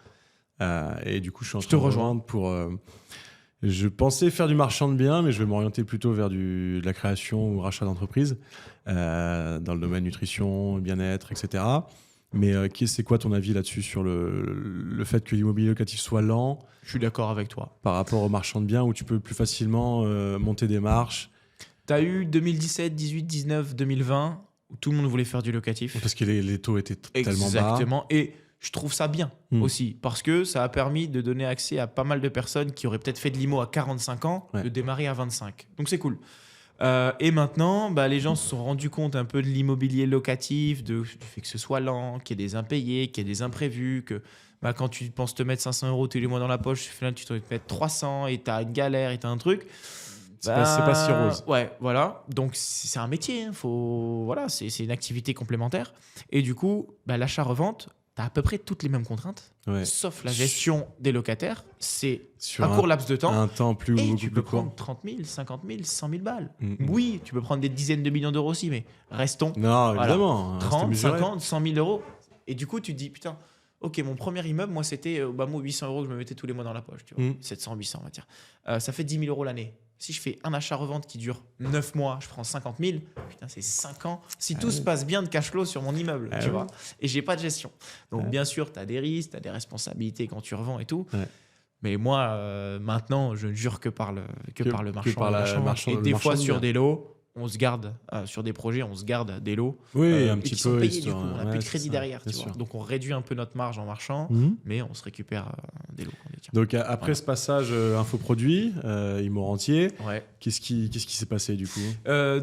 Et du coup, je suis en train de revendre pour. Je pensais faire du marchand de biens, mais je vais m'orienter plutôt vers de la création ou rachat d'entreprise dans le domaine nutrition, bien-être, etc. Mais c'est quoi ton avis là-dessus sur le fait que l'immobilier locatif soit lent Je suis d'accord avec toi. par rapport au marchand de biens où tu peux plus facilement monter des marches? Tu as eu 2017, 18, 19, 2020 où tout le monde voulait faire du locatif. Parce que les taux étaient tellement bas. Exactement. Et je trouve ça bien Mm. aussi parce que ça a permis de donner accès à pas mal de personnes qui auraient peut-être fait de l'IMO à 45 ans Ouais. de démarrer à 25. Donc c'est cool. Et maintenant, les gens se sont rendus compte un peu de l'immobilier locatif, du fait que ce soit lent, qu'il y ait des impayés, qu'il y ait des imprévus, que quand tu penses te mettre 500 € tous les mois dans la poche, finalement tu te mets 300 et tu as une galère et tu as un truc. C'est pas si rose. Ouais, voilà. Donc, c'est un métier. Voilà, c'est une activité complémentaire. Et du coup, l'achat-revente, tu as à peu près toutes les mêmes contraintes, sauf la gestion des locataires. C'est Sur un court laps de temps. Un temps Et beaucoup tu plus peux court. prendre 30 000, 50 000, 100 000 balles. Mm. Oui, tu peux prendre des dizaines de millions d'euros aussi, mais restons. Non, Voilà. évidemment. 30, 50, 100 000 euros. Et du coup, tu te dis, putain, ok, mon premier immeuble, moi, c'était moi, 800 euros que je me mettais tous les mois dans la poche. Tu vois. 700, 800, on va dire. Ça fait 10 000 euros l'année. Si je fais un achat-revente qui dure 9 mois, je prends 50 000. Putain, c'est 5 ans. Si tout se passe bien de cash flow sur mon immeuble, tu vois. Et j'ai pas de gestion. Donc, bien sûr, tu as des risques, tu as des responsabilités quand tu revends et tout. Ouais. Mais moi, maintenant, je ne jure que par le marchand. par la Et le des fois, marchand sur bien. des lots, on se garde, sur des projets, on se garde des lots. Oui, un et petit qui sont peu. payés, histoire, du coup. On n'a ouais, plus de c'est crédit ça, derrière. bien Tu vois. sûr. Donc, on réduit un peu notre marge en marchand, Mhm. mais on se récupère des lots qu'on détient. Donc après Voilà. ce passage infoproduit, Immo Rentier, Ouais. qu'est-ce qui s'est passé du coup?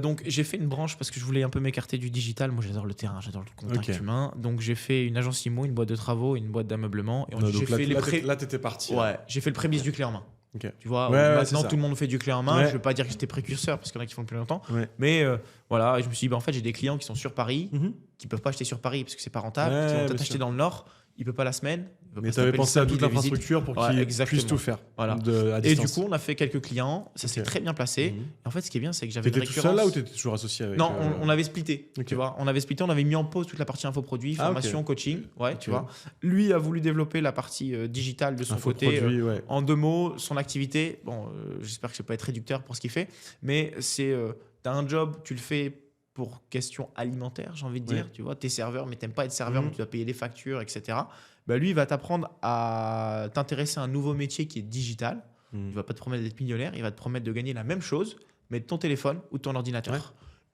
Donc j'ai fait une branche parce que je voulais un peu m'écarter du digital. Moi j'adore le terrain, j'adore le contact humain. Donc j'ai fait une agence IMO, une boîte de travaux, et une boîte d'ameublement. Et Non, j'ai donc là, fait les pré- là, t'étais parti. Ouais, j'ai fait le prémisse du clé en main. Ok. Tu vois, Ouais, ouais, c'est maintenant ça. tout le monde fait du clé en main. Ouais. Je veux pas dire que j'étais précurseur parce qu'il y en a qui font depuis longtemps. Ouais. Mais voilà, et je me suis dit, en fait, j'ai des clients qui sont sur Paris, Mhm. qui peuvent pas acheter sur Paris parce que c'est pas rentable, Ouais, qui vont bien peut-être sûr. acheter dans le Nord, ils peuvent pas la semaine. Ils peuvent Mais pas se tu avais taper le pensé à samedi toute des visites. l'infrastructure pour Ouais, qu'ils exactement. puissent tout faire Voilà. à Et distance. du coup, on a fait quelques clients, ça s'est Ok. très bien passé. Mhm. Et en fait, ce qui est bien, c'est que j'avais une T'étais tout récurrence. seul là ou t'étais toujours associé avec Non, on avait splitté. Ok. Tu vois, on avait splitté, on avait mis en pause toute la partie infoproduit, Ah, ok. formation, coaching. Ouais, Ok. tu vois. Lui a voulu développer la partie digitale de son côté. Infoproduit, ouais. En 2 mots, son activité, bon, j'espère que je ne vais pas être réducteur pour ce qu'il fait, mais c'est, tu as un job, tu le fais pour question alimentaire, j'ai envie de dire, Ouais. tu vois, tu es serveur, mais tu n'aimes pas être serveur, Mhm. mais tu dois payer les factures, etc. Bah, lui, il va t'apprendre à t'intéresser à un nouveau métier qui est digital. Il ne va pas te promettre d'être millionnaire, il va te promettre de gagner la même chose, mais de ton téléphone ou de ton ordinateur. Ouais.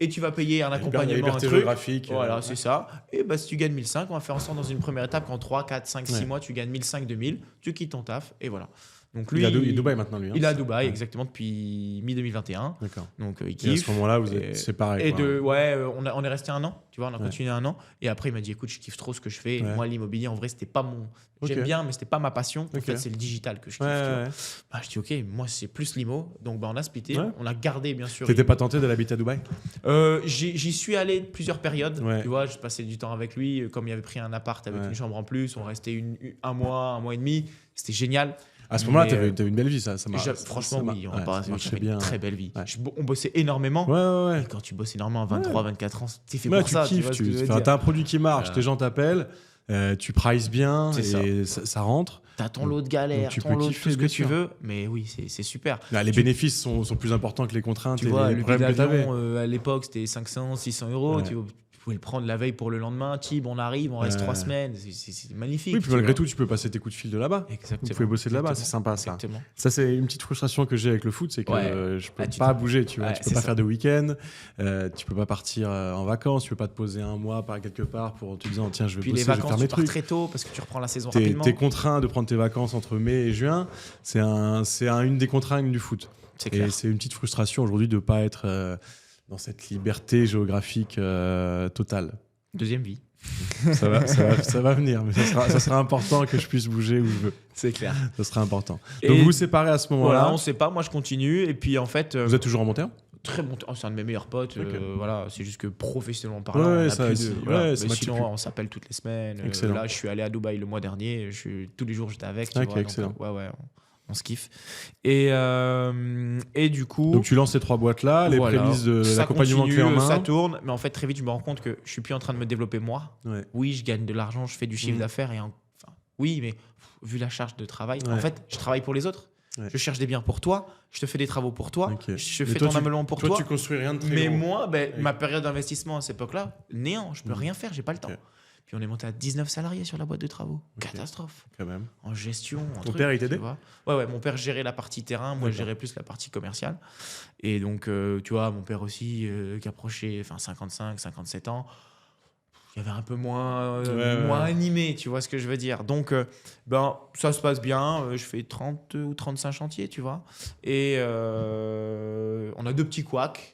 Et tu vas payer un La accompagnement, un liberté truc. géographique. Voilà, ouais. c'est ça. Et bah, si tu gagnes 1005, on va faire en sorte dans une première étape qu'en 3, 4, 5, 6 Ouais. mois, tu gagnes 1005, 2000, tu quittes ton taf et voilà. Donc Il lui, est à Dubaï maintenant, lui. hein. il est à Dubaï Ouais. exactement depuis mi-2021. D'accord. Donc il Et à kiffe. ce moment-là, vous Et- êtes séparés. Et quoi. on est resté un an, tu vois, on a continué un an. Et après, il m'a dit, écoute, je kiffe trop ce que je fais. Ouais. Moi, l'immobilier, en vrai, c'était pas mon. J'aime Ok. bien, mais c'était pas ma passion. En Ok. fait, c'est le digital que je kiffe. Ouais, tu vois. ouais. Bah, je dis, ok, moi, c'est plus l'IMO. Donc, bah, on a splitté. Ouais. On a gardé, bien sûr. T'étais pas tenté d'aller habiter à Dubaï? J'y suis allé plusieurs périodes. Ouais. Tu vois, je passais du temps avec lui. Comme il avait pris un appart avec Ouais. une chambre en plus, on restait un mois et demi. C'était génial. À ce moment-là, Mais, t'avais une belle vie, ça Franchement, oui, on va pas ça marchait j'avais bien. une très belle vie. Ouais. On bossait énormément. Ouais, ouais, Et ouais. quand tu bosses énormément à 23, 24 ans, c'est fait Ouais, pour tu ça. kiffes, vois ce que je veux dire. t'as un produit qui marche, Voilà. tes gens t'appellent, tu prices bien C'est et ça rentre. T'as ton lot de galères, Donc tu ton peux lot de kiffer, tout ce que bien tu sûr. veux. Mais oui, c'est super. Là, les bénéfices sont plus importants que les contraintes Tu et vois, les le billet problèmes que t'avais. d'avion, à l'époque, c'était 500, 600 euros. Ouais. Tu pouvais le prendre la veille pour le lendemain. Tib, on arrive, on reste Ouais. 3 semaines. C'est magnifique. Oui, puis tu malgré vois. tout, tu peux passer tes coups de fil de là-bas. Exactement. Vous pouvez bosser de là-bas, Exactement. c'est sympa ça. Exactement. Ça, c'est une petite frustration que j'ai avec le foot, c'est que Ouais. je peux Ah, tu pas te- bouger, tu vois. Ouais, Tu peux c'est pas ça. faire de week-end, tu peux pas partir en vacances, tu peux pas te poser un mois par quelque part pour te disant tiens, je vais Puis les bosser, je vais vacances, faire tu mes pars trucs. très tôt parce que tu reprends la saison T'es rapidement. contraint de prendre tes vacances entre mai et juin. C'est une des contraintes du foot. C'est Et clair. c'est une petite frustration aujourd'hui de pas être dans cette liberté géographique totale. Deuxième vie. Ça va venir, mais ça sera important que je puisse bouger où je veux. C'est clair. Ça sera important. Et Donc vous vous séparez à ce moment-là. Voilà, on sait pas. Moi, je continue. Et puis, en fait, Vous êtes toujours en montagne? très bon. C'est un de mes meilleurs potes. Ok. Voilà, c'est juste que professionnellement parlant, Ouais, on a ça- plus c'est- de. ouais, Voilà. ça Mais matche sinon, plus. on s'appelle toutes les semaines. Excellent. Là, je suis allé à Dubaï le mois dernier. Tous les jours, j'étais avec. Tu Ok, vois, donc, excellent. ouais, on se kiffe. Et du coup. Donc tu lances ces 3 boîtes-là, les voilà. prémices de Ça l'accompagnement continue, clé en main. ça tourne, mais en fait très vite je me rends compte que je suis plus en train de me développer moi. Ouais. Oui, je gagne de l'argent, je fais du chiffre Mhm. d'affaires oui, mais vu la charge de travail, en Ouais. fait, je travaille pour les autres. Ouais. Je cherche des biens pour toi, je te fais des travaux pour toi, Ok. je Mais fais toi, ton ameublement pour toi, toi. tu construis rien de très Mais gros. moi, Ouais. ma période d'investissement à cette époque-là, néant, je peux Mhm. rien faire, j'ai pas le temps. Ok. Puis on est monté à 19 salariés sur la boîte de travaux. Ok. Catastrophe. Quand même. En gestion, en Ton truc, père, il tu t'aidait? vois. Ouais, mon père gérait la partie terrain, moi je D'accord. gérais plus la partie commerciale. Et donc, tu vois, mon père aussi, qui approchait 55, 57 ans, il y avait un peu moins, moins ouais. animé, tu vois ce que je veux dire. Donc, ça se passe bien, je fais 30 ou 35 chantiers, tu vois. Et on a 2 petits couacs.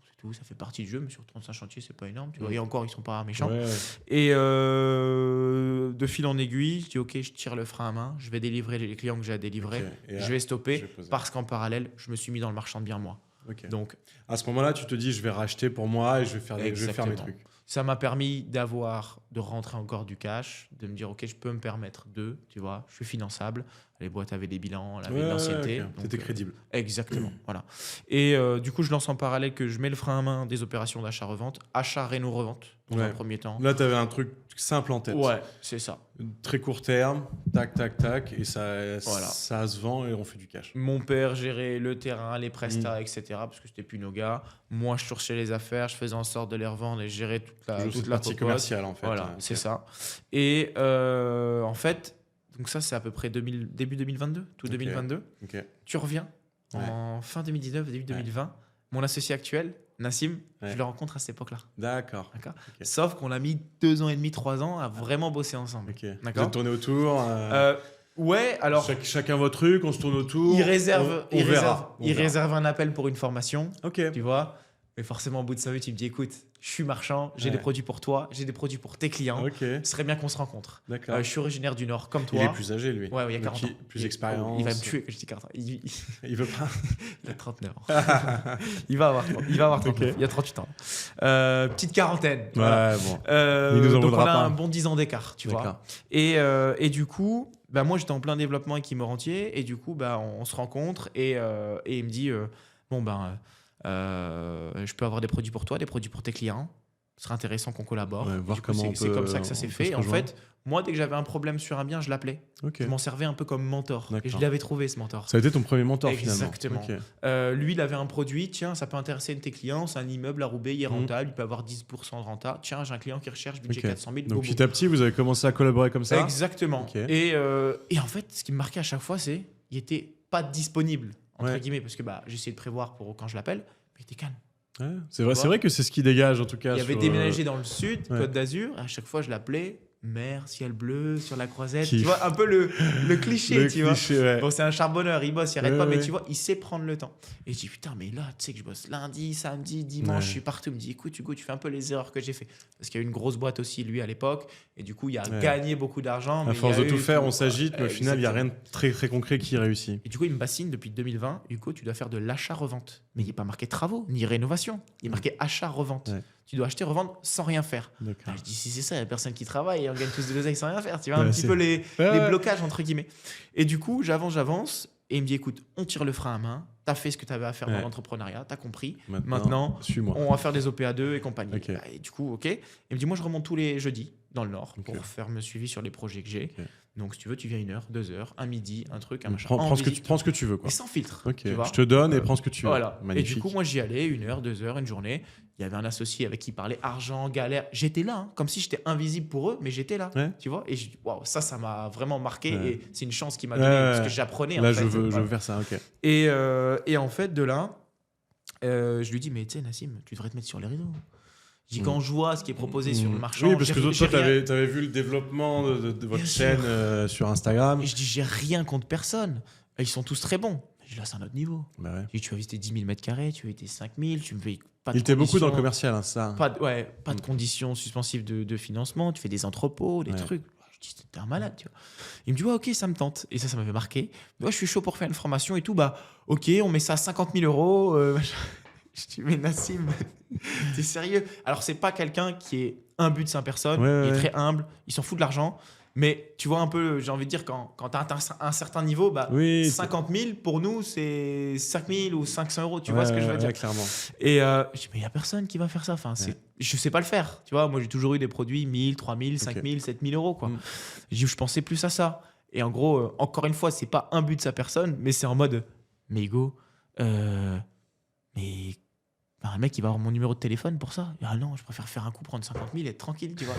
C'est tout, ça fait partie du jeu, mais sur 35 chantiers, c'est pas énorme, tu vois. Et encore, ils sont pas méchants. Ouais. Et de fil en aiguille, je dis ok, je tire le frein à main, je vais délivrer les clients que j'ai à délivrer, Ok. Et je vais stopper je vais poser. parce qu'en parallèle, je me suis mis dans le marchand de biens moi. Ok. Donc, À ce moment-là, tu te dis, je vais racheter pour moi et je vais faire mes Exactement. trucs. ça m'a permis de rentrer encore du cash, de me dire, OK, je peux me permettre tu vois, je suis finançable. Les boîtes avaient des bilans, elles avaient de l'ancienneté. Ok. T'étais crédible. Exactement, voilà. Et du coup, je lance en parallèle que je mets le frein à main des opérations d'achat-revente, achat-réno-revente dans un premier temps. Là, tu avais un truc simple en tête. Ouais, c'est ça. Très court terme, tac, tac, tac, et ça se vend et on fait du cash. Mon père gérait le terrain, les prestats, etc. Parce que c'était plus nos gars. Moi, je cherchais les affaires, je faisais en sorte de les revendre et je gérais toute la partie popote. commerciale, en fait. Voilà, Ok. c'est ça. Et en fait, donc ça, c'est à peu près début 2022, tout 2022. Ok. Tu reviens en fin 2019, début 2020. Mon associé actuel, Nassim, je le rencontre à cette époque-là. D'accord. D'accord. Ok. Sauf qu'on a mis 2 ans et demi, 3 ans à vraiment bosser ensemble. Ok. Vous D'accord. êtes tourné autour. Ouais, alors. Chacun votre truc, on se tourne autour. Il réserve verra. un appel pour une formation, Ok. tu vois. Mais forcément, au bout de 5 minutes, il me dit, écoute, je suis marchand, j'ai des produits pour toi, j'ai des produits pour tes clients. Ok. Ce serait bien qu'on se rencontre. D'accord. Je suis originaire du Nord, comme toi. Il est plus âgé, lui. Ouais, il y a 40 ans. Plus d'expérience. Il va me tuer que je dis 40 ans. Il veut pas. Il a 39 ans. il va avoir 39. Ok. Il a 38 ans. Petite quarantaine. Ouais, Voilà. bon. Donc nous en on voudra a pas. un bon 10 ans d'écart, tu vois. D'accord. Et du coup, bah, moi j'étais en plein développement avec Kim Rentier et du coup bah, on se rencontre et il me dit je peux avoir des produits pour toi, des produits pour tes clients. Ce serait intéressant qu'on collabore. Ouais, voir Du coup, comment c'est comme ça que ça s'est fait. En fait, moi dès que j'avais un problème sur un bien, je l'appelais. Okay. Je m'en servais un peu comme mentor. D'accord. Et je l'avais trouvé ce mentor. Ça a été ton premier mentor Exactement. finalement. Okay. Lui, il avait un produit. Tiens, ça peut intéresser un de tes clients. C'est un immeuble à Roubaix, il est rentable. Il peut avoir 10% de renta. Tiens, j'ai un client qui recherche budget 400 000. Donc petit à petit, vous avez commencé à collaborer comme ça. Exactement. Okay. Et en fait, ce qui me marquait à chaque fois, c'est qu'il n'était pas disponible, entre guillemets, parce que j'essayais de prévoir pour quand je l'appelle, mais il était calme. Ouais, c'est vrai que c'est ce qui dégage en tout cas. Il avait déménagé dans le sud, Côte d'Azur. À chaque fois, je l'appelais. Mer, ciel bleu, sur la croisette. Tu vois, un peu le cliché, tu vois. Ouais. Bon, c'est un charbonneur, il bosse, il arrête pas, mais tu vois, il sait prendre le temps. Et je dis, putain, mais là, tu sais que je bosse lundi, samedi, dimanche, je suis partout. Il me dit, écoute, Hugo, tu fais un peu les erreurs que j'ai fait. Parce qu'il y a eu une grosse boîte aussi, lui, à l'époque. Et du coup, il a gagné beaucoup d'argent. À force de tout faire, on s'agite, mais au final, il n'y a rien de très, très concret qui réussit. Et du coup, il me bassine depuis 2020. Hugo, tu dois faire de l'achat-revente. Mais il n'est pas marqué travaux, ni rénovation. Il est marqué achat-revente. Ouais. Tu dois acheter, revendre sans rien faire. Je dis, si c'est ça, il n'y a personne qui travaille et on gagne tous de l'oseille sans rien faire. Tu vois, un petit peu les blocages, entre guillemets. Et du coup, j'avance. Et il me dit, écoute, on tire le frein à main. Tu as fait ce que tu avais à faire dans l'entrepreneuriat. Tu as compris. Maintenant suis-moi. On va faire des OPA2 et compagnie. Okay. Et du coup, OK. Il me dit, moi, je remonte tous les jeudis dans le Nord pour faire me suivi sur les projets que j'ai. Donc, si tu veux, tu viens 1 heure, 2 heures, un midi, un truc, un machin. Prends ce que tu veux. Quoi. Et sans filtre. Tu vois. Je te donne et prends ce que tu veux. Voilà. Magnifique. Et du coup, moi, j'y allais 1 heure, 2 heures, une journée. Il y avait un associé avec qui il parlait argent, galère. J'étais là, comme si j'étais invisible pour eux, mais j'étais là. Ouais. Tu vois. Et waouh, ça m'a vraiment marqué. Ouais. Et c'est une chance qu'il m'a donné parce que j'apprenais. Là, je veux faire ça. OK. Et en fait, de là, je lui dis, mais tu sais, Nassim, tu devrais te mettre sur les réseaux. Je dis, quand je vois ce qui est proposé sur le marché. Oui, parce que toi, tu avais vu le développement de votre chaîne sur Instagram. Et je dis, j'ai rien contre personne. Ils sont tous très bons. Je dis, là, c'est un autre niveau. Bah ouais. Je dis, tu vas visiter 10 000 mètres carrés, tu vas visiter 5 000, tu me fais pas de Il était beaucoup dans le commercial, hein, ça. Pas de conditions suspensives de financement. Tu fais des entrepôts, des trucs. Je dis, t'es un malade, tu vois. Il me dit, ouais, ok, ça me tente. Et ça m'avait marqué. Moi, je suis chaud pour faire une formation et tout. Bah, ok, on met ça à 50 000 euros. Je dis, mais Nassim, t'es sérieux? Alors, c'est pas quelqu'un qui est imbu de 5 personnes. Il est très humble. Il s'en fout de l'argent. Mais tu vois un peu, j'ai envie de dire, quand tu as atteint un certain niveau, 50 000 pour nous, c'est 5 000 ou 500 euros. Tu vois ce que je veux dire? Clairement. Et je dis, mais il n'y a personne qui va faire ça. Enfin, je ne sais pas le faire. Tu vois, moi, j'ai toujours eu des produits 1 000, 3 000, 5 000, 7 000 euros. Quoi. Je pensais plus à ça. Et en gros, encore une fois, ce n'est pas un but de sa personne, mais c'est en mode, mais Hugo, mais un mec, il va avoir mon numéro de téléphone pour ça. Ah non, je préfère faire un coup, prendre 50 000 et être tranquille. Tu vois.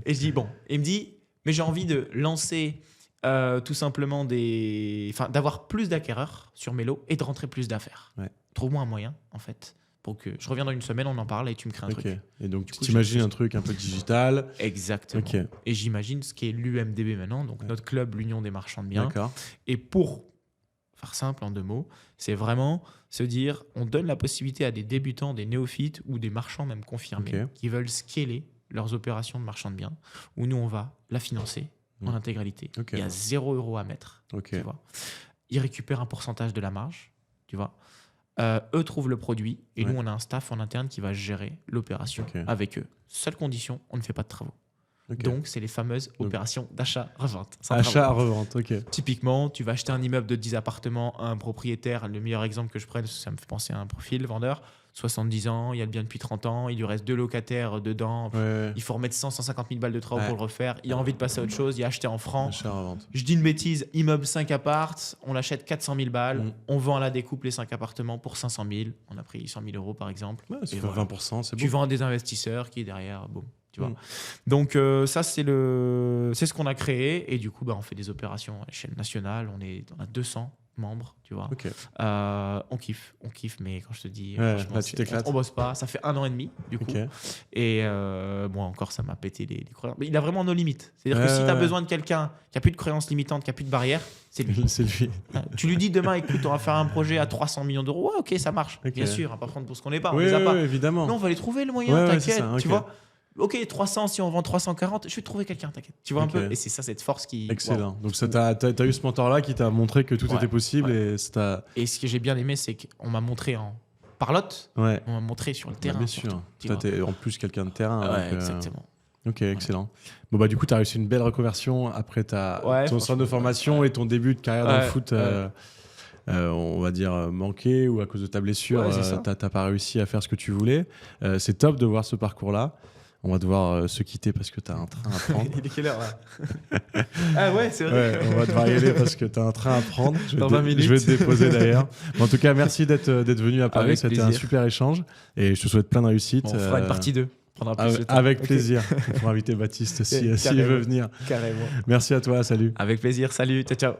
Et je dis, bon. Et il me dit, mais j'ai envie de lancer tout simplement d'avoir plus d'acquéreurs sur mes lots et de rentrer plus d'affaires. Ouais. Trouve-moi un moyen, en fait, pour que je reviens dans 1 semaine, on en parle et tu me crées un truc. Et donc, tu t'imagines un truc un peu digital. Exactement. Et j'imagine ce qu'est l'UMDB maintenant, donc notre club, l'Union des marchands de biens. Et pour faire simple en 2 mots, c'est vraiment se dire, on donne la possibilité à des débutants, des néophytes ou des marchands même confirmés qui veulent scaler leurs opérations de marchand de biens, où nous, on va la financer en intégralité. Il y a 0 € à mettre. Tu vois. Ils récupèrent un pourcentage de la marge. Tu vois. Eux trouvent le produit et Ouais. nous, on a un staff en interne qui va gérer l'opération Ok. avec eux. Seule condition, on ne fait pas de travaux. Ok. Donc, c'est les fameuses Donc- opérations d'achat-revente. sans Achat à travaux. revente, ok. Typiquement, tu vas acheter un immeuble de 10 appartements à un propriétaire. Le meilleur exemple que je prenne, ça me fait penser à un profil vendeur. 70 ans, il y a le bien depuis 30 ans, il lui reste 2 locataires dedans. Ouais. Il faut remettre 150 000 balles de travaux Ouais. pour le refaire. Il a envie de passer à autre chose, il a acheté en francs. Achat à revente. Je dis une bêtise, immeuble 5 appartes, on l'achète 400 000 balles, Mm. on vend à la découpe les 5 appartements pour 500 000. On a pris 100 000 euros par exemple. Ouais, ça Et fait voilà. 20%, c'est Tu bon. vends à des investisseurs qui derrière, boum. Tu vois. Mm. Donc ça c'est ce qu'on a créé et du coup on fait des opérations à l'échelle nationale. On a 200 membres, tu vois. Ok. On kiffe, mais quand je te dis, Ouais, franchement, là, tu t'éclates. on bosse pas. Ça fait 1 an et demi du coup. Ok. Et moi encore, ça m'a pété les croyances. Mais il a vraiment nos limites. C'est-à-dire que Ouais, si tu as ouais. besoin de quelqu'un qui a plus de croyances limitantes, qui a plus de barrières, c'est lui. C'est lui. Tu lui dis demain, écoute, on va faire un projet à 300 millions d'euros. Ouais, ok, ça marche. Ok. Bien sûr, on va pas prendre pour ce qu'on n'est pas. On Oui, les a pas. évidemment. Non, on va les trouver le moyen, Ouais, ouais, t'inquiète. c'est ça, Tu ok. vois. Ok, 300, si on vend 340, je vais trouver quelqu'un, t'inquiète. Tu vois Ok. un peu. Et c'est ça, cette force qui. Excellent. Waouh. Donc, t'as eu ce mentor-là qui t'a montré que tout Ouais, était possible et ça t'a. Et ce que j'ai bien aimé, c'est qu'on m'a montré en parlotte, Ouais. on m'a montré sur le terrain. Bien surtout, sûr. tu Toi, vois. t'es en plus quelqu'un de terrain. Ouais, donc, exactement. Ok, excellent. Bon, bah, du coup, tu as réussi une belle reconversion après Ouais, ton centre de franchement, formation et ton début de carrière dans le Ouais, foot, ouais. on va dire, manqué ou à cause de ta blessure, Ouais, c'est ça. t'as pas réussi à faire ce que tu voulais. C'est top de voir ce parcours-là. On va devoir se quitter parce que tu as un train à prendre. Il est quelle heure là? Ah ouais, c'est vrai. Ouais, on va devoir y aller parce que tu as un train à prendre. Dans 20 minutes. Je vais te déposer d'ailleurs. Mais en tout cas, merci d'être venu à Paris. Avec C'était un plaisir. super échange et je te souhaite plein de réussite. Bon, on fera une partie 2. Prendra plus de temps. Avec Ok. plaisir. Pour inviter Baptiste s'il Carrément. veut venir. Carrément. Merci à toi. Salut. Avec plaisir. Salut. Ciao, ciao.